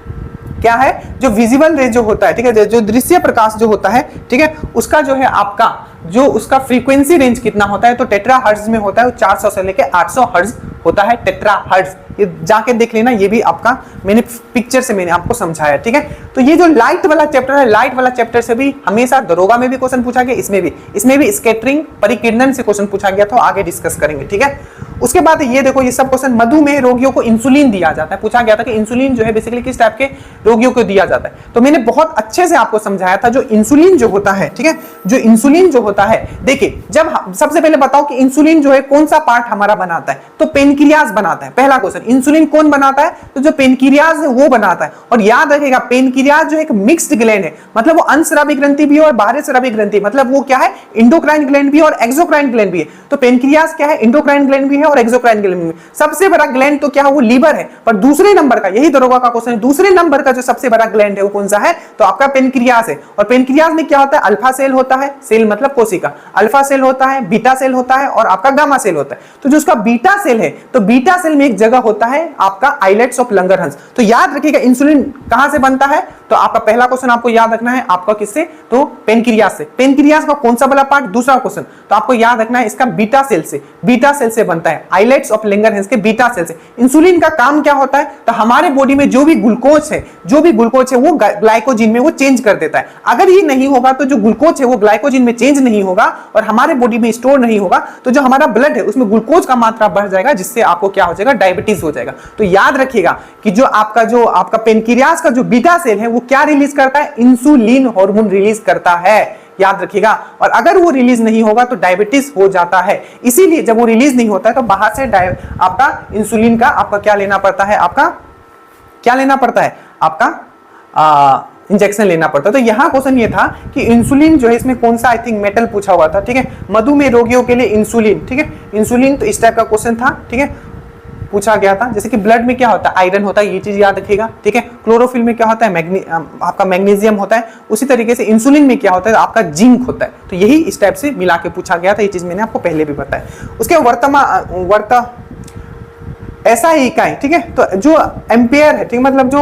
क्या है, जो विजिबल रे जो होता है, ठीक है, जो दृश्य प्रकाश जो होता है, ठीक है, उसका जो है आपका जो उसका फ्रीक्वेंसी रेंज कितना होता है, तो टेट्रा हर्ट्ज में होता है। 400 से लेके 800 हर्ट्ज होता है टेट्रा हर्ट्ज। ये जाके देख लेना, ये भी आपका मैंने पिक्चर से मैंने आपको समझाया, ठीक है। तो ये जो लाइट वाला चैप्टर है, लाइट वाला चैप्टर से भी हमेशा दरोगा में भी क्वेश्चन पूछा गया, इसमें भी स्कैटरिंग परिकिरणन से क्वेश्चन पूछा गया, तो आगे डिस्कस करेंगे, ठीक है। उसके बाद ये देखो, ये सब क्वेश्चन, मधुमेह रोगियों को इंसुलिन दिया जाता है, पूछा गया था कि इंसुलिन जो है बेसिकली किस टाइप के रोगियों को दिया जाता है। तो मैंने बहुत अच्छे से आपको समझाया था जो इंसुलिन जो होता है, ठीक है, जो इंसुलिन जो होता होता है? देखिए, जब सबसे पहले बताओ कि इंसुलिन जो है कौन सा पार्ट हमारा बनाता है? तो पेनक्रियाज बनाता है। पहला क्वेश्चन, इंसुलिन कौन बनाता है? तो जो पेनक्रियाज है वो बनाता है। और याद रखिएगा, पेनक्रियाज जो एक मिक्स्ड ग्लैंड है, मतलब वो अंतस्रावी ग्रंथि भी है और बाह्यस्रावी ग्रंथि, मतलब वो क्या है, इंडोक्राइन ग्लैंड भी है और एक्सोक्राइन ग्लैंड भी है। तो पेनक्रियाज क्या है, इंडोक्राइन ग्लैंड भी है और एक्सोक्राइन ग्लैंड भी है। सबसे बड़ा ग्लैंड तो क्या है, वो लीवर है। पर दूसरे नंबर का, यही दरोगा का क्वेश्चन है, दूसरे नंबर का जो सबसे बड़ा ग्लैंड है वो कौन सा है? तो आपका पेनक्रियाज है। और पेनक्रियाज में क्या होता है? अल्फा सेल होता है, सेल मतलब कोशिका, अल्फा सेल होता है, बीटा सेल होता है और आपका गामा सेल होता है। तो जो उसका बीटा सेल है, तो बीटा सेल में एक जगह होता है आपका आइलेट्स ऑफ लंगरहंस। तो याद रखिएगा, इंसुलिन कहां से बनता है? तो आपका पहला क्वेश्चन आपको याद रखना है, आपका किससे? तो पेनक्रियाज से। पेनक्रियाज का कौन सा वाला पार्ट? दूसरा क्वेश्चन। तो आपको याद रखना है, इसका बीटा सेल से, बीटा सेल से बनता है, आइलेट्स ऑफ लंगरहंस के बीटा सेल से। इंसुलिन का काम क्या होता है? तो हमारे बॉडी में जो भी ग्लूकोज है, वो ग्लाइकोजिन में वो चेंज कर देता है। अगर ये नहीं होगा तो जो ग्लूकोज है वो ग्लाइकोजिन में चेंज नहीं होगा और हमारे बॉडी में स्टोर नहीं होगा, तो जो हमारा ब्लड है उसमें ग्लूकोज का मात्रा बढ़ जाएगा, जिससे आपको क्या हो जाएगा? डायबिटीज हो जाएगा। तो याद रखिएगा कि जो आपका पेनक्रियाज का जो बीटा सेल है वो क्या रिलीज करता है? इंसुलिन हार्मोन रिलीज करता है। याद रखिएगा, और अगर वो रिलीज नहीं होगा तो डायबिटीज हो जाता है। इसीलिए जब वो रिलीज नहीं होता है तो बाहर से आपका इंसुलिन का आपका क्या लेना पड़ता है? आपका क्या लेना पड़ता है? आपका इंजेक्शन लेना पड़ता है। तो यहाँ क्वेश्चन ये था कि इंसुलिन जो है, इसमें कौन सा आई थिंक मेटल पूछा हुआ था, ठीक है, मधुमेह रोगियों के लिए इंसुलिन, ठीक है, इंसुलिन, तो इस टाइप का क्वेश्चन था, ठीक है, पूछा गया था। जैसे कि ब्लड में क्या होता है? आयरन होता है, ये चीज याद रखिएगा, ठीक है। क्लोरोफिल में क्या होता है? आपका मैग्नीशियम होता है। उसी तरीके से इंसुलिन में क्या होता है? आपका जिंक होता है। तो यही इस टाइप से मिला के पूछा गया था, ये चीज मैंने आपको पहले भी बताया। उसके ऐसा ही इकाई, ठीक है, तो जो एम्पेयर है, ठीक, मतलब जो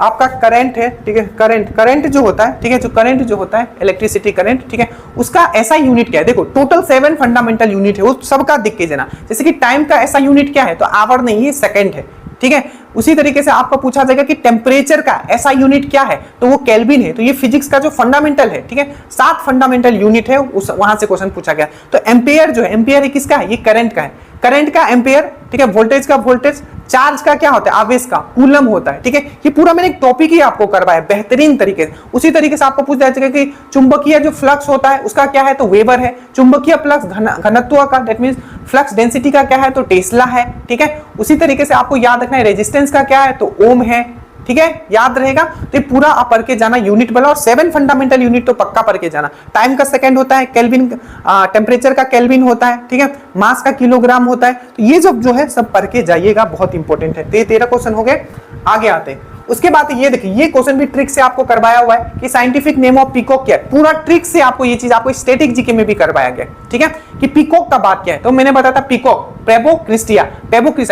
आपका करंट है, ठीक है, करंट जो होता है, ठीक है, जो करंट जो होता है, इलेक्ट्रिसिटी करंट, ठीक है, उसका ऐसा यूनिट क्या है? देखो, टोटल 7 फंडामेंटल यूनिट है, वो सबका दिख के देना। जैसे कि टाइम का ऐसा यूनिट क्या है? तो आवर नहीं है, सेकंड है, ठीक है। उसी तरीके से आपको पूछा जाएगा कि टेम्परेचर का ऐसा यूनिट क्या है? तो वो केल्विन है। तो ये फिजिक्स का जो फंडामेंटल है, ठीक है, 7 फंडामेंटल यूनिट है, वहां से क्वेश्चन पूछा गया। तो एम्पेयर जो है, एम्पेयर किसका है? ये करंट का है, करंट का एम्पेयर, ठीक है। वोल्टेज का वोल्टेज, चार्ज का क्या होता है? आवेश का कूलम होता है, ठीक है। ये पूरा मैंने एक टॉपिक ही आपको करवाया बेहतरीन तरीके से। उसी तरीके से आपको पूछ जाएगा कि चुंबकीय जो फ्लक्स होता है उसका क्या है? तो वेबर है। चुंबकीय फ्लक्स घनत्व का, दैट मींस फ्लक्स डेंसिटी का क्या है? तो टेस्ला है, ठीक है। उसी तरीके से आपको याद रखना है रेजिस्टेंस का क्या है? तो ओम है, ठीक है, याद रहेगा। तो ये पूरा आप पढ़ के जाना यूनिट वाला, और 7 फंडामेंटल यूनिट तो पक्का पढ़ के जाना। टाइम का सेकंड होता है, केल्विन, टेम्परेचर का केल्विन होता है, ठीक है, मास का किलोग्राम होता है। तो ये जो है सब पढ़ के जाइएगा, बहुत इंपॉर्टेंट है। तो ये 13 क्वेश्चन हो गए। आगे आते हैं, उसके बाद ये देखिए, ये क्वेश्चन भी ट्रिक से आपको करवाया हुआ है कि साइंटिफिक नेम ऑफ पीकॉक क्या है। पूरा ट्रिक से आपको ये चीज आपको स्टैटिक जीके में भी करवाया गया, ठीक है, कि पीकॉक का बात क्या है। तो मैंने बताया था पीकॉक, पेबो क्रिस्टिया,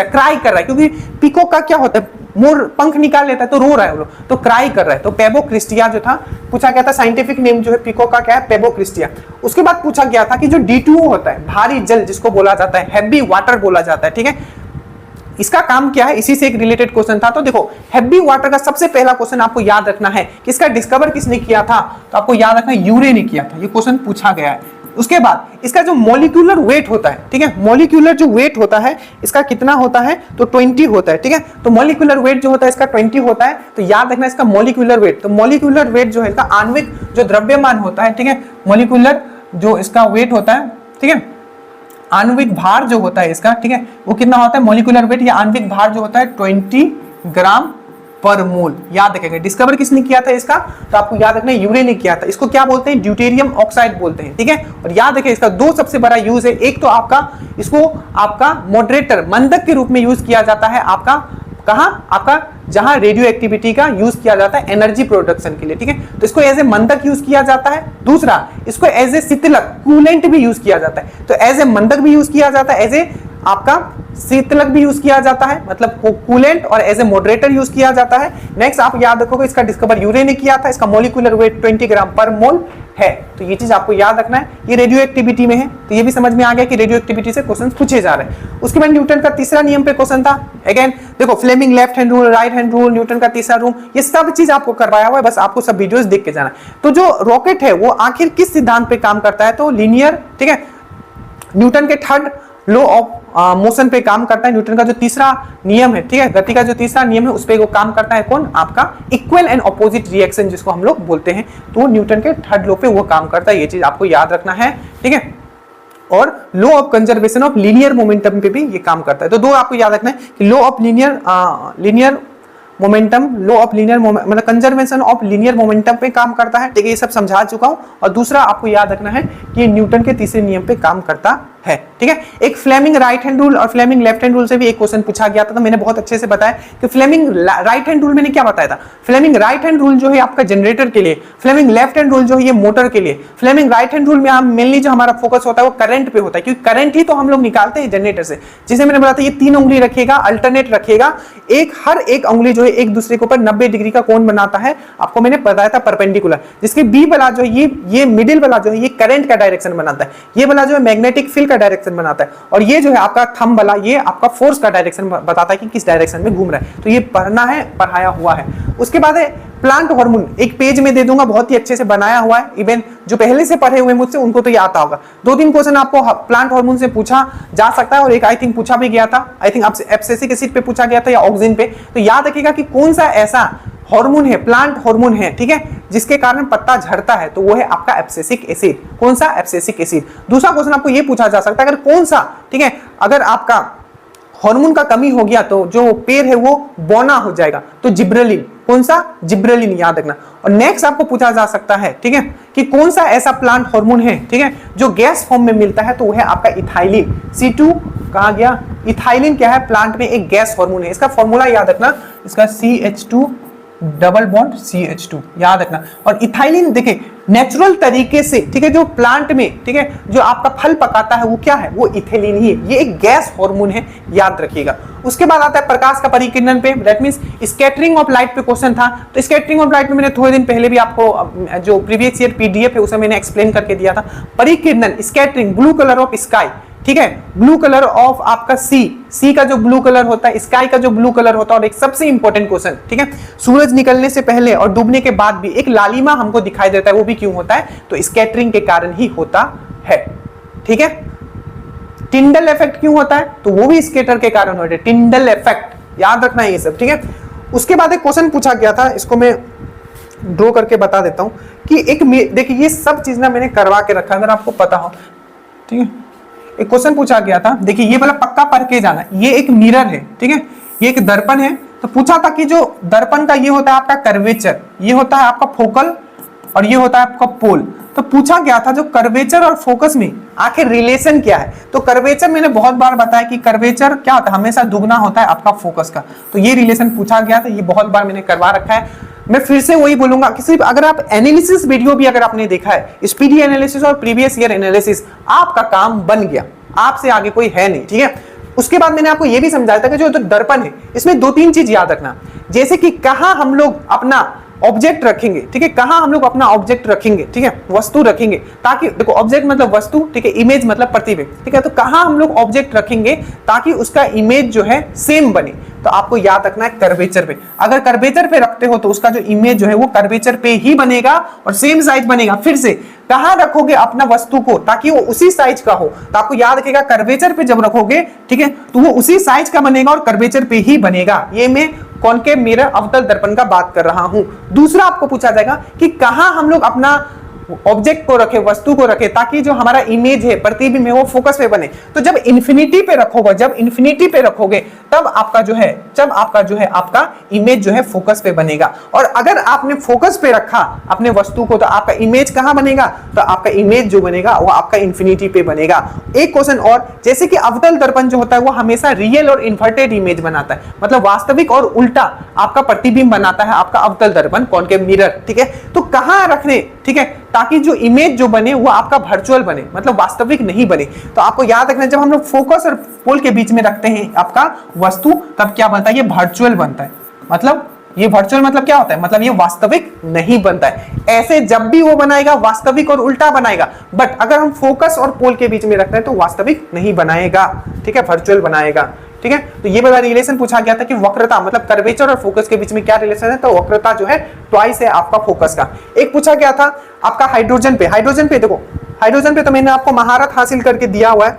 क्राई कर रहा है, क्योंकि पीकॉक का क्या होता है? मोर पंख निकाल लेता है तो रो रहा है वो लोग, तो क्राई कर रहा है। तो पेबो क्रिस्टिया जो था, पूछा गया था साइंटिफिक नेम जो है पीकॉक का क्या है? Pääbo Chrystia. उसके बाद पूछा गया था कि जो D2O होता है, भारी जल जिसको बोला जाता है, हैवी वाटर बोला जाता है, ठीक है, इसका काम क्या है? इसी से एक रिलेटेड क्वेश्चन था। तो देखो, हैवी वाटर का सबसे पहला क्वेश्चन आपको याद रखना है कि इसका डिस्कवर किसने किया था? तो आपको याद रखना है यूरे ने किया था। ये क्वेश्चन पूछा गया है। उसके बाद इसका जो मॉलिक्यूलर वेट होता है, ठीक है, मॉलिक्यूलर जो वेट होता है इसका कितना होता है? तो 20 होता है, ठीक है। तो मॉलिक्यूलर वेट जो होता है इसका 20 होता है। तो याद रखना इसका मॉलिक्यूलर वेट। तो मॉलिक्यूलर वेट जो है इसका आणविक जो द्रव्यमान होता है, ठीक है, मॉलिक्यूलर जो इसका वेट होता है, ठीक है, आणविक भार जो होता है इसका, ठीक है, वो कितना होता है? मॉलिक्यूलर वेट या आणविक भार जो होता है 20 ग्राम पर मोल। याद रखेंगे, डिस्कवर किसने किया था इसका? तो आपको याद रखना है यूरे ने किया था। इसको क्या बोलते हैं? ड्यूटेरियम ऑक्साइड बोलते हैं, ठीक है। और याद रखें, इसका 2 सबसे बड़ा यूज है। एक तो इसको आपका मॉडरेटर, मंदक के रूप में यूज किया जाता है। आपका कहां? आपका जहां रेडियो एक्टिविटी का यूज किया जाता है एनर्जी प्रोडक्शन के लिए, ठीक है। तो इसको एज ए मंदक यूज किया जाता है। दूसरा, इसको एज ए शीतलक, कूलेंट भी यूज किया जाता है। तो एज ए मंदक भी यूज किया जाता है, एज ए आपका शीतलक भी यूज किया जाता है, मतलब कूलेंट, और एज ए मॉडरेटर यूज किया जाता है। नेक्स्ट आप याद रखोगे, इसका डिस्कवर यूरे ने किया था। इसका मॉलिक्यूलर वेट 20 ग्राम पर मोल है। तो ये चीज आपको याद रखना है। ये रेडियो एक्टिविटी में है, तो ये भी समझ में आ गया कि रेडियो एक्टिविटी से क्वेश्चन पूछे जा रहे हैं। उसके बाद न्यूटन का तीसरा नियम पे क्वेश्चन था। अगेन देखो, Fleming left hand rule, right hand rule, Newton का तीसरा रूल, ये सब चीज आपको करवाया हुआ है। बस आपको सब वीडियोस देख के जाना। तो जो रॉकेट है वो आखिर किस सिद्धांत पे काम करता है? तो लीनियर, ठीक है, न्यूटन के थर्ड लॉ ऑफ मोशन पे काम करता है, न्यूटन का जो तीसरा नियम है, ठीक है, गति का जो तीसरा नियम है उस पे वो काम करता है कौन, आपका इक्वल एंड ऑपोजिट रिएक्शन जिसको हम लोग बोलते हैं, तो न्यूटन के थर्ड लॉ पे वो काम करता है, ये चीज आपको याद रखना है, ठीक है। और law of conservation of linear momentum पे भी ये काम करता है। तो दो आपको याद रखना है कि law of linear momentum, law of linear मतलब कंजर्वेशन ऑफ लीनियर मोमेंटम पे काम करता है, ठीक है, ये सब समझा चुका हूं। और दूसरा आपको याद रखना है कि न्यूटन के तीसरे नियम पे काम करता है, ठीक है। एक फ्लेमिंग राइट हैंड रूल और फ्लेमिंग लेफ्ट हैंड रूल से भी एक क्वेश्चन पूछा गया था, तो मैंने बहुत अच्छे से बताया कि फ्लेमिंग राइट हैंड रूल मैंने क्या बताया था, फ्लेमिंग राइट हैंड रूल जो है आपका जनरेटर के लिए, फ्लेमिंग लेफ्ट हैंड रूल जो है ये मोटर के लिए। फ्लेमिंग राइट हैंड रूल में हम मेनली जो हमारा फोकस होता है वो करंट पे होता है, क्योंकि करंट ही तो हम लोग निकालते हैं जनरेटर से, जिसे मैंने बताया ये 3 उंगली रखेगा, अल्टरनेट रखेगा, हर एक उंगली जो है एक दूसरे के ऊपर 90 डिग्री का कोण बनाता है, आपको मैंने बताया था परपेंडिकुलर, जिसके बी वाला जो है ये मिडिल वाला जो है ये करंट का डायरेक्शन बनाता है, ये वाला जो है मैग्नेटिक फील्ड का डायरेक्शन बनाता है, और ये जो है आपका थंब वाला ये आपका फोर्स का डायरेक्शन बताता है कि किस डायरेक्शन में घूम रहा है। तो ये पढ़ना है, पढ़ाया हुआ है। उसके बाद है प्लांट हार्मोन, एक पेज में दे दूंगा, बहुत ही अच्छे से बनाया हुआ है, इवन जो पहले से पढ़े हुए मुझसे उनको तो ये आता होगा। 2-3 क्वेश्चन आपको प्लांट हार्मोन से पूछा जा सकता है, और एक आई थिंक पूछा भी गया था, आई थिंक आपसे एब्सिसिक एसिड पे पूछा गया था या ऑक्सिन पे। तो याद रखिएगा कि कौन सा ऐसा हार्मोन है, प्लांट हार्मोन है, ठीक है, जिसके कारण पत्ता झड़ता है, तो वो है आपका एब्सिसिक एसिड। कौन सा, एब्सिसिक एसिड। दूसरा क्वेश्चन आपको ये पूछा जा सकता है, अगर कौन सा, ठीक है, अगर आपका हार्मोन का कमी हो गया तो जो पेड़ है वो बौना हो जाएगा, तो जिब्रेलिन। कौन सा, जिब्रेलिन, याद रखना। और नेक्स्ट आपको पूछा जा सकता है, ठीक है, कि कौन सा ऐसा प्लांट हार्मोन है, ठीक है, जो गैस फॉर्म में मिलता है, तो वो है आपका इथाइलिन। C2 कहा गया, इथाइलिन क्या है, प्लांट में एक गैस हार्मोन है, इसका फॉर्मूला याद रखना, इसका CH2 डबल बॉन्ड CH2 याद रखना। और इथाइलिन देखिए नेचुरल तरीके से, ठीक है, जो प्लांट में, ठीक है, जो आपका फल पकाता है वो क्या है, वो इथाइलिन ही है, ये एक गैस हार्मोन है, याद रखिएगा। उसके बाद आता है प्रकाश का परिकिरण पे, that means scattering of light पे क्वेश्चन था। तो स्कैटरिंग ऑफ लाइट में मैंने थोड़े दिन पहले भी आपको जो प्रीवियस ईयर PDF है उसे मैंने एक्सप्लेन करके दिया था। परिकिरण, scattering, blue colour of sky, ठीक है, ब्लू कलर ऑफ आपका सी का जो ब्लू कलर होता है, स्काई का जो ब्लू कलर होता है, और एक सबसे इंपॉर्टेंट क्वेश्चन, ठीक है, सूरज निकलने से पहले और डूबने के बाद भी एक लालिमा हमको दिखाई देता है, वो भी क्यों होता है, तो स्कैटरिंग के कारण ही होता है, ठीक है। टिंडल इफेक्ट क्यों होता है, तो वो भी स्कैटर के कारण होता है, टिंडल इफेक्ट, याद रखना है ये सब, ठीक है। उसके बाद एक क्वेश्चन पूछा गया था, इसको मैं ड्रॉ करके बता देता हूं कि एक, देखिए ये सब चीज ना मैंने करवा के रखा, अगर आपको पता हो, ठीक है। एक क्वेश्चन पूछा गया था, देखिए ये वाला पक्का पढ़ के जाना, ये एक मिरर है, ठीक है, ये एक दर्पण है। तो पूछा था कि जो दर्पण का ये होता है आपका कर्वेचर, ये होता है आपका फोकल, और ये होता है आपका पोल। तो पूछा गया था जो कर्वेचर और फोकस में आखिर रिलेशन क्या है। तो कर्वेचर मैंने बहुत बार बताया कि कर्वेचर क्या होता है, हमेशा दुगना होता है आपका फोकस का। तो ये रिलेशन पूछा गया था, ये बहुत बार मैंने करवा रखा है। मैं फिर से वही बोलूंगा कि सिर्फ अगर आप एनालिसिस वीडियो भी अगर आपने देखा है, स्पीडी एनालिसिस और प्रीवियस ईयर एनालिसिस, आपका काम बन गया, आपसे आगे कोई है नहीं, ठीक है। उसके बाद मैंने आपको यह भी समझाया था कि जो दर्पण है इसमें 2-3 चीज याद रखना, जैसे कि कहां हम लोग अपना ऑब्जेक्ट रखेंगे, ठीक है, कहां हम लोग अपना ऑब्जेक्ट रखेंगे, ठीक है, वस्तु रखेंगे, ताकि देखो ऑब्जेक्ट मतलब वस्तु, ठीक है, इमेज मतलब प्रतिबिंब, ठीक है। तो कहां हम लोग ऑब्जेक्ट रखेंगे ताकि उसका इमेज जो है सेम बने, तो आपको याद रखना है कर्वेचर पे। अगर कर्वेचर पे रखते हो तो उसका जो इमेज जो है वो कर्वेचर पे ही बनेगा और सेम साइज बनेगा। फिर से कहां रखोगे अपना वस्तु को ताकि वो उसी साइज का हो, तो आपको याद रखेगा कर्वेचर पे जब रखोगे, ठीक है, तो वो उसी साइज का बनेगा और कर्वेचर पे ही बनेगा। ये मैं कॉनकेव मिरर अवतल दर्पण का बात कर रहा हूं। दूसरा आपको पूछा जाएगा कि कहां हम लोग अपना ऑब्जेक्ट को रखे, वस्तु को रखे, ताकि जो हमारा इमेज है, प्रतिबिंब है, वो फोकस पे बने। तो जब इन्फिनिटी पे रखोगे, जब इन्फिनिटी पे रखोगे तब आपका जो है, जब आपका जो है आपका इमेज जो है फोकस पे बनेगा। और अगर आपने फोकस पे रखा अपने वस्तु को, तो आपका इमेज कहां बनेगा, तो आपका इमेज जो बनेगा वो आपका इन्फिनिटी पे बनेगा। एक क्वेश्चन और, जैसे कि अवतल दर्पण जो होता है वो हमेशा रियल और इन्वर्टेड इमेज बनाता है, मतलब वास्तविक और उल्टा आपका प्रतिबिंब बनाता है आपका अवतल दर्पण, कॉनकेव मिरर, ठीक है। तो कहां रखने, ठीक है, ताकि जो इमेज जो बने वो आपका वर्चुअल बने, मतलब वास्तविक नहीं बने। तो आपको याद रखना, जब हम लोग फोकस और पोल के बीच में रखते हैं आपका वस्तु, तब क्या बनता है, ये वर्चुअल बनता है। मतलब ये वर्चुअल मतलब क्या होता है, मतलब ये वास्तविक नहीं बनता है। ऐसे जब भी वो बनाएगा वास्तविक और उल्टा बनाएगा, बट अगर हम फोकस और पोल के बीच में रखते हैं तो वास्तविक नहीं बनाएगा, ठीक है, वर्चुअल बनाएगा, ठीक है। तो ये वाला रिलेशन पूछा गया था कि वक्रता मतलब कर्वेचर और फोकस के बीच में क्या रिलेशन है, तो वक्रता जो है ट्वाइस है आपका फोकस का। एक पूछा गया था आपका हाइड्रोजन पे, हाइड्रोजन पे देखो, हाइड्रोजन पे तो मैंने आपको महारत हासिल करके दिया हुआ है,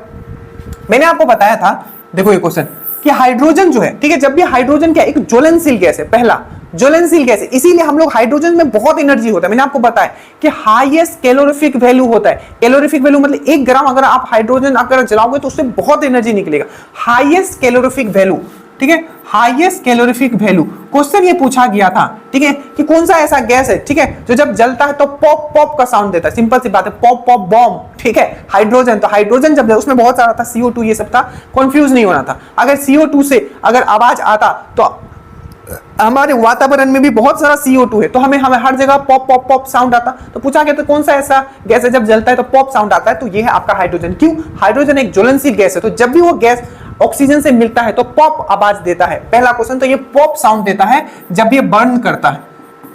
मैंने आपको बताया था, देखो ये क्वेश्चन, कि हाइड्रोजन जो है, ठीक है, जब भी हाइड्रोजन क्या एक ज्वलनशील गैस है, पहला ज्वलनशील गैस है, इसीलिए हम लोग हाइड्रोजन में बहुत एनर्जी होता है। मैंने आपको बताया कि हाईएस्ट कैलोरीफिक वैल्यू होता है। कैलोरीफिक वैल्यू मतलब 1 ग्राम अगर आप हाइड्रोजन अगर जलाओगे तो उससे बहुत एनर्जी निकलेगा। हाईएस्ट कैलोरीफिक वैल्यू, ठीक है, हाईएस्ट कैलोरीफिक वैल्यू क्वेश्चन ये पूछा गया था, ठीक है, कि कौन सा ऐसा गैस है, ठीक है, जो जब जलता है तो पॉप पॉप का साउंड देता है। सिंपल सी बात है, पॉप पॉप बॉम्ब, ठीक है। हाइड्रोजन, तो हाइड्रोजन जब उसमें बहुत सारा था, CO2 ये सब था, कंफ्यूज नहीं होना था। अगर CO2 से अगर आवाज आता तो हमारे वातावरण में भी बहुत सारा CO2 है, तो हमें हर जगह पॉप पॉप पॉप साउंड आता। तो पूछा गया तो कौन सा ऐसा गैस है जब जलता है तो पॉप साउंड आता है, तो ये है आपका हाइड्रोजन। क्यों? हाइड्रोजन एक ज्वलनशील गैस है, तो जब भी वो गैस ऑक्सीजन से मिलता है तो पॉप आवाज देता है। पहला क्वेश्चन, तो ये पॉप साउंड देता है जब ये बर्न करता है।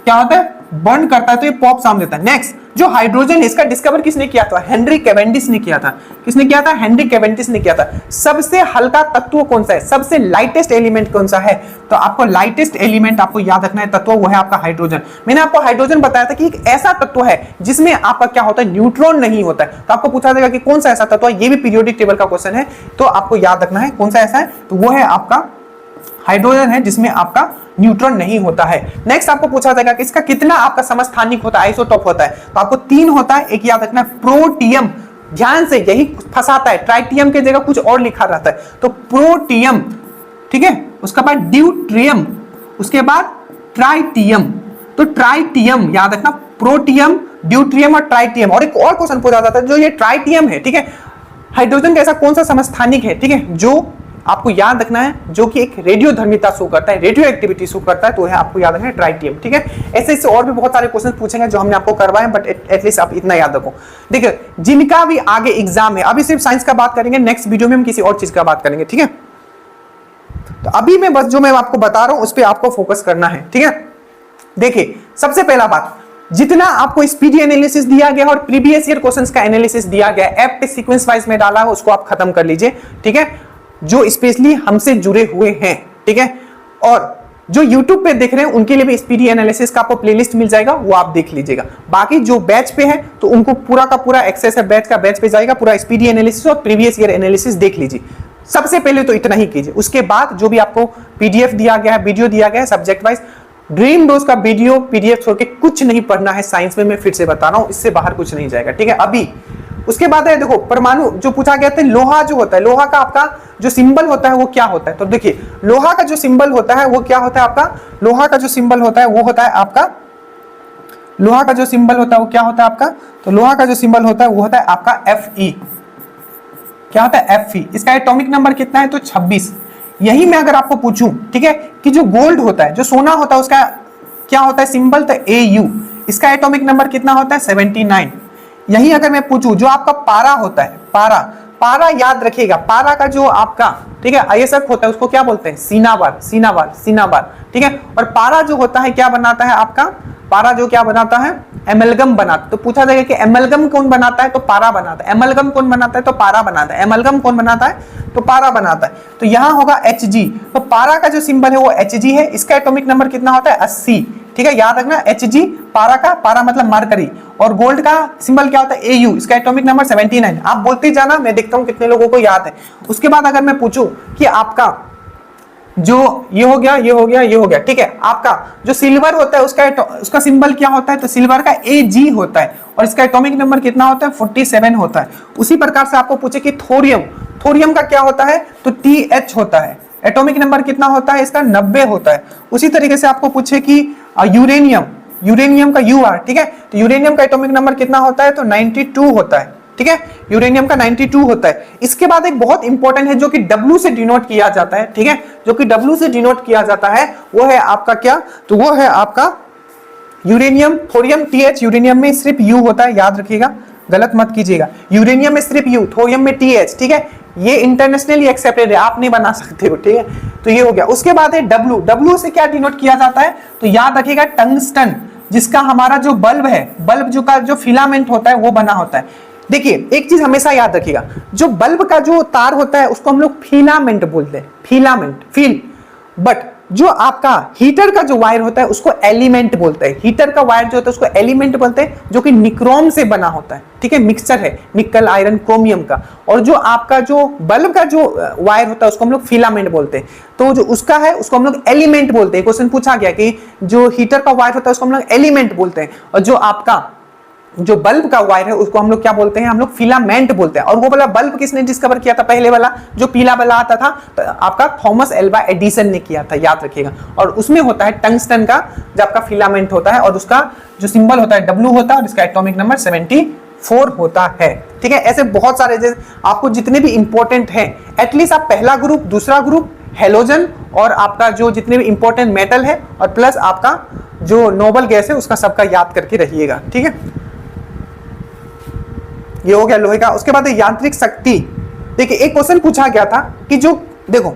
क्या होता है? बर्न करता है तो ये पॉप साउंड देता है। नेक्स्ट, जो हाइड्रोजन है इसका डिस्कवर किसने किया था? हेनरी कैवेंडिश ने किया था। किसने किया था? हेनरी कैवेंडिश ने किया था। सबसे हल्का तत्व कौन सा है? सबसे लाइटेस्ट एलिमेंट कौन सा है? तो आपको लाइटेस्ट एलिमेंट आपको याद रखना है तत्व, वो है आपका हाइड्रोजन। मैंने आपको हाइड्रोजन बताया था कि एक ऐसा तत्व है जिसमें आपका क्या होता है? न्यूट्रॉन नहीं होता है। तो आपको पूछा जाएगा कि कौन सा ऐसा तत्व है, ये भी पीरियोडिक टेबल का क्वेश्चन है, तो आपको याद रखना है कौन सा ऐसा है, तो वो है आपका हाइड्रोजन है जिसमें आपका न्यूट्रॉन नहीं होता है। नेक्स्ट आपको पूछा जाएगा कि इसका कितना आपका समस्थानिक होता है, आइसोटॉप होता है, तो आपको 3 होता है। एक याद रखना है प्रोटियम, ध्यान से यही फंसाता है, ट्राइटियम की जगह कुछ और लिखा रहता है, तो प्रोटियम, ठीक है, उसके बाद ड्यूट्रियम, उसके बाद ट्राइटियम। तो ट्राइटियम याद रखना, प्रोटियम, ड्यूट्रियम और ट्राइटियम। और एक और क्वेश्चन पूछा जाता है, जो ये ट्राइटियम है, ठीक है, हाइड्रोजन का ऐसा कौन सा समस्थानिक है, ठीक है, जो आपको याद रखना है, जो कि एक रेडियोधर्मिता शो करता है, रेडियो एक्टिविटी शो करता है, तो है आपको याद रखना है ट्राइटियम, ठीक है। ऐसे ऐसे और भी बहुत सारे क्वेश्चन पूछेंगे जो हमने आपको करवाए, बट एटलीस्ट आप इतना याद रखो। देखिए, जिनका भी आगे एग्जाम है, अभी सिर्फ साइंस का बात करेंगे, नेक्स्ट वीडियो में हम किसी और चीज का बात करेंगे, ठीक है। तो अभी मैं बस जो मैं आपको बता रहा हूं उस पर आपको फोकस करना है, ठीक है। देखिए, सबसे पहला बात, जितना आपको स्पीडी एनालिसिस दिया गया और प्रीवियस ईयर क्वेश्चंस का एनालिसिस दिया गया, ऐप पे सीक्वेंस वाइज में डाला है, उसको आप खत्म कर लीजिए, ठीक है, जो स्पेशली हमसे जुड़े हुए हैं, ठीक है। और जो YouTube पे देख रहे हैं उनके लिए भी स्पीडी एनालिसिस का आपको प्लेलिस्ट मिल जाएगा, वो आप देख लीजिएगा। बाकी जो बैच पे है तो उनको पूरा का पूरा एक्सेस है, बैच का बैच पे जाएगा, पूरा स्पीडी एनालिसिस और प्रीवियस ईयर एनालिसिस देख लीजिए। सबसे पहले तो इतना ही कीजिए, उसके बाद जो भी आपको PDF दिया गया है, वीडियो दिया गया है सब्जेक्ट वाइज, ड्रीम डोज का वीडियो PDF छोड़ के कुछ नहीं पढ़ना है साइंस में, मैं फिर से बता रहा हूं, इससे बाहर कुछ नहीं जाएगा, ठीक है। अभी उसके बाद है, देखो, परमाणु जो पूछा गया था, लोहा जो होता है, लोहा का आपका जो सिंबल होता है वो क्या होता है? तो देखिए, लोहा का जो सिंबल होता है वो क्या होता है आपका? लोहा का जो सिंबल होता है वो होता है आपका, लोहा का जो सिंबल होता है वो क्या होता है आपका? तो लोहा का जो सिंबल होता है वो होता है आपका Fe। क्या होता है? Fe। इसका एटॉमिक नंबर कितना है? तो 26। यही मैं अगर आपको पूछूं, ठीक है, कि जो गोल्ड होता है, जो सोना होता है, उसका क्या होता है सिंबल? तो Au। इसका एटॉमिक नंबर कितना होता है? 79। यही अगर मैं पूछूं, जो आपका पारा होता है, पारा, पारा याद रखिएगा, पारा का जो आपका, ठीक है, आयस्क होता है उसको क्या बोलते हैं? सीनाबार, सीनाबार, सीनाबार, ठीक है। और पारा जो होता है क्या बनाता है आपका? पारा जो क्या बनाता है? एमलगम बनाता। तो पूछा जाएगा कि एमलगम कौन बनाता है? तो पारा बनाता है। एमलगम कौन बनाता है? तो पारा बनाता है। एमलगम कौन बनाता है? तो पारा बनाता है। तो यहां होगा Hg। तो पारा का जो सिंबल है वो Hg है। इसका एटॉमिक नंबर कितना होता है? 80, ठीक है, याद रखना, Hg पारा का, पारा मतलब मरकरी, और गोल्ड का सिंबल क्या होता है? Au। इसका एटॉमिक नंबर 79। आप बोलते जाना, मैं देखता हूं कितने लोगों को याद है। उसके बाद अगर मैं पूछूं कि आपका जो ये हो गया, ये हो गया, ये हो गया, ठीक है, आपका जो सिल्वर होता है उसका सिंबल क्या होता है? तो सिल्वर का Ag होता है, और इसका एटॉमिक नंबर कितना होता है? 47 होता है। उसी प्रकार से आपको पूछे कि थोरियम, थोरियम का क्या होता है? तो Th होता है। एटॉमिक नंबर कितना होता है इसका? 90 होता है। उसी तरीके से आपको पूछे कि यूरेनियम, यूरेनियम का Ur, ठीक है, तो यूरेनियम का एटॉमिक नंबर कितना होता है? तो 92 होता है, ठीक है, यूरेनियम का 92 होता है। इसके बाद एक बहुत इंपॉर्टेंट है जो कि W से डिनोट किया जाता है, ठीक है, जो कि W से डिनोट किया जाता है, वो है आपका क्या? तो वो है आपका यूरेनियम, थोरियम Th। यूरेनियम में सिर्फ U होता है, याद रखिएगा, गलत मत कीजिएगा। यूरेनियम में सिर्फ U, थोरियम में Th, ठीक है, ये इंटरनेशनली एक्सेप्टेड है, आप नहीं बना सकते हो, ठीक है। तो ये हो गया। उसके बाद है W। W से क्या डिनोट किया जाता है? तो याद रखिएगा, टंगस्टन, जिसका हमारा जो बल्ब है, बल्ब जो का जो फिलामेंट होता है वो बना होता है। देखिए, एक चीज हमेशा याद रखिएगा, जो बल्ब का जो तार होता है उसको हम लोग फिलामेंट बोलते हैं, फिलामेंट, फील, बट जो आपका हीटर का जो वायर होता है उसको एलिमेंट बोलते हैं। हीटर का वायर जो होता है उसको एलिमेंट बोलते हैं, जो कि निक्रोम से बना होता है, ठीक है, मिक्सचर है निकल आयरन क्रोमियम का। और जो आपका जो बल्ब का जो वायर होता है उसको हम लोग फिलामेंट बोलते हैं। तो जो उसका है उसको हम लोग एलिमेंट बोलते हैं। क्वेश्चन पूछा गया कि जो हीटर का वायर होता है उसको हम लोग एलिमेंट बोलते हैं, और जो आपका जो बल्ब का वायर है उसको हम लोग क्या बोलते हैं, हम लोग फिलामेंट बोलते हैं। और वो वाला बल्ब किसने डिस्कवर किया था, पहले वाला जो पीला वाला आता था, तो आपका थॉमस एल्वा एडिसन ने किया था, याद रखिएगा। और उसमें होता है टंगस्टन का जो आपका फिलामेंट होता है, और उसका जो सिंबल होता है W होता है, और इसका एटॉमिक नंबर 74 होता है, ठीक है। ऐसे बहुत सारे जैसे आपको जितने भी इंपॉर्टेंट हैं, एटलीस्ट आप पहला ग्रुप, दूसरा ग्रुप, हेलोजन, और आपका जो जितने भी इंपॉर्टेंट मेटल है, और प्लस आपका जो नोबल गैस है उसका सबका याद करके रहिएगा, ठीक है। ये हो गया लोहे का। उसके बाद यांत्रिक शक्ति। देखिए एक क्वेश्चन पूछा गया था कि जो देखो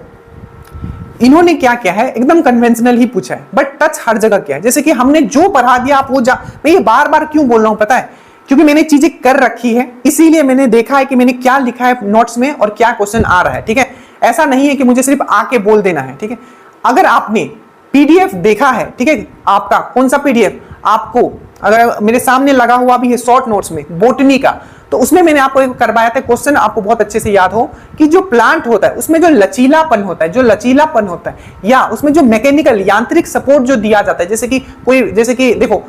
इन्होंने क्या किया है, एकदम कन्वेंशनल ही पूछा है, बट टच हर जगह किया है। जैसे कि हमने जो पढ़ा दिया आप वो मैं ये बार बार क्यों बोल रहा हूं पता है, क्योंकि मैंने चीजें कर रखी है, इसीलिए मैंने देखा है कि मैंने क्या लिखा है नोट्स में और क्या क्वेश्चन आ रहा है, ठीक है। ऐसा नहीं है कि मुझे सिर्फ आके बोल देना है, ठीक है। अगर आपने पीडीएफ देखा है, ठीक है, आपका कौन सा पीडीएफ आपको अगर मेरे सामने लगा हुआ भी है शॉर्ट नोट्स में बोटनी का, तो उसमें मैंने आपको एक करवाया था क्वेश्चन, आपको बहुत अच्छे से याद हो कि जो प्लांट होता है उसमें जो लचीलापन होता है, या उसमें जो मैकेनिकल यांत्रिक सपोर्ट जो दिया जाता है, जैसे कि देखो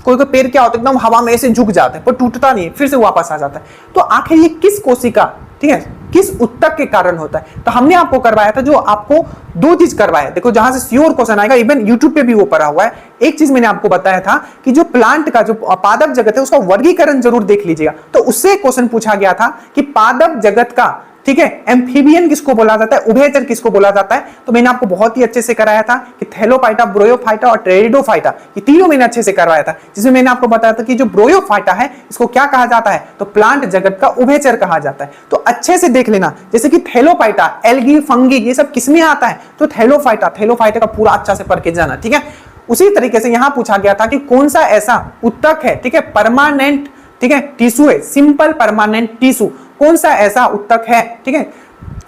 कोई पेड़ क्या होता है एकदम हवा में ऐसे झुक जाता है पर टूटता नहीं, फिर से वापस आ जाता है। तो आखिर ये किस कोशिका, ठीक है, किस उत्तक के कारण होता है। तो हमने आपको करवाया था, जो आपको दो चीज करवाया, देखो जहां से श्योर क्वेश्चन आएगा, इवन यूट्यूब पे भी वो पढ़ा हुआ है। एक चीज मैंने आपको बताया था कि जो प्लांट का जो पादप जगत है उसका वर्गीकरण जरूर देख लीजिएगा। तो उससे क्वेश्चन पूछा गया था कि पादप जगत का, ठीक है, एम्फीबियन किसको बोला जाता है, उभयचर किसको बोला जाता है। तो मैंने आपको बहुत ही अच्छे से कराया था कि थैलोफाइटा, ब्रोयोफाइटा और टेरिडोफाइटा, ये तीनों मैंने अच्छे से करवाया था, जिसमें मैंने आपको बताया था कि जो ब्रोयोफाइटा है इसको क्या कहा जाता है, तो प्लांट जगत का उभयचर कहा जाता है। तो अच्छे से देख लेना, जैसे कि थैलोफाइटा, एल्गी, फंगी, ये सब किसमें आता है, तो थैलोफाइटा का पूरा अच्छा से पढ़ के जाना, ठीक है। उसी तरीके से यहां पूछा गया था कि कौन सा ऐसा उत्तक है, ठीक है, परमानेंट, ठीक है, टिश्यू है, सिंपल परमानेंट टिश्यू, कौन सा ऐसा उत्तक है, ठीक है,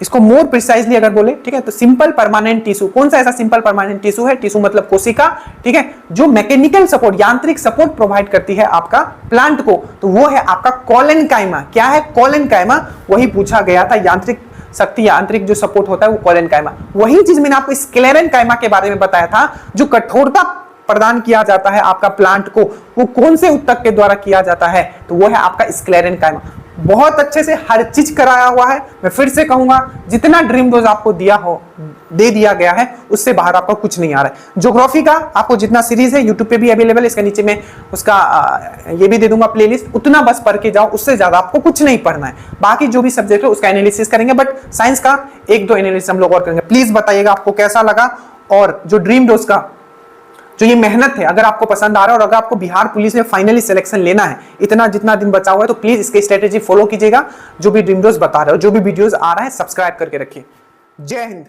इसको मोर प्रिसाइजली अगर बोले, ठीक है, तो सिंपल परमानेंट टिश्यू, कौन सा ऐसा सिंपल परमानेंट टिश्यू है, टिश्यू मतलब कोशिका, ठीक है, जो मैकेनिकल सपोर्ट, यांत्रिक सपोर्ट प्रोवाइड करती है आपका प्लांट को, तो वो है आपका कोलेनकाइमा। क्या है, कोलेनकाइमा, वही पूछा गया था, यांत्रिक शक्ति, यांत्रिक जो सपोर्ट होता है वो कोलेनकाइमा। वही चीज मैंने आपको स्क्लेरेनकाइमा के बारे में बताया था, जो कठोरता प्रदान किया जाता है आपका प्लांट को, वो कौन से उत्तक के द्वारा किया जाता है, तो वो है आपका स्क्लेरेनकाइमा। बहुत अच्छे से हर चीज कराया हुआ है। मैं फिर से कहूंगा, जितना ड्रीम डोज आपको दे दिया गया है उससे बाहर आपको कुछ नहीं आ रहा है। ज्योग्राफी का आपको जितना सीरीज है यूट्यूब पे भी अवेलेबल है, इसके नीचे में उसका ये भी दे दूंगा प्लेलिस्ट, उतना बस पढ़ के जाओ, उससे ज्यादा आपको कुछ नहीं पढ़ना है। बाकी जो भी सब्जेक्ट है उसका एनालिसिस करेंगे, बट साइंस का एक दो एनालिसिस हम लोग और करेंगे। प्लीज बताइएगा आपको कैसा लगा, और जो ड्रीम डोज का जो ये मेहनत है अगर आपको पसंद आ रहा है, और अगर आपको बिहार पुलिस में फाइनली सिलेक्शन लेना है, इतना जितना दिन बचा हुआ है, तो प्लीज इसकी स्ट्रेटेजी फॉलो कीजिएगा। जो भी ड्रीम डोज बता रहे हो, जो भी वीडियोस आ रहा है, सब्सक्राइब करके रखिए। जय हिंद।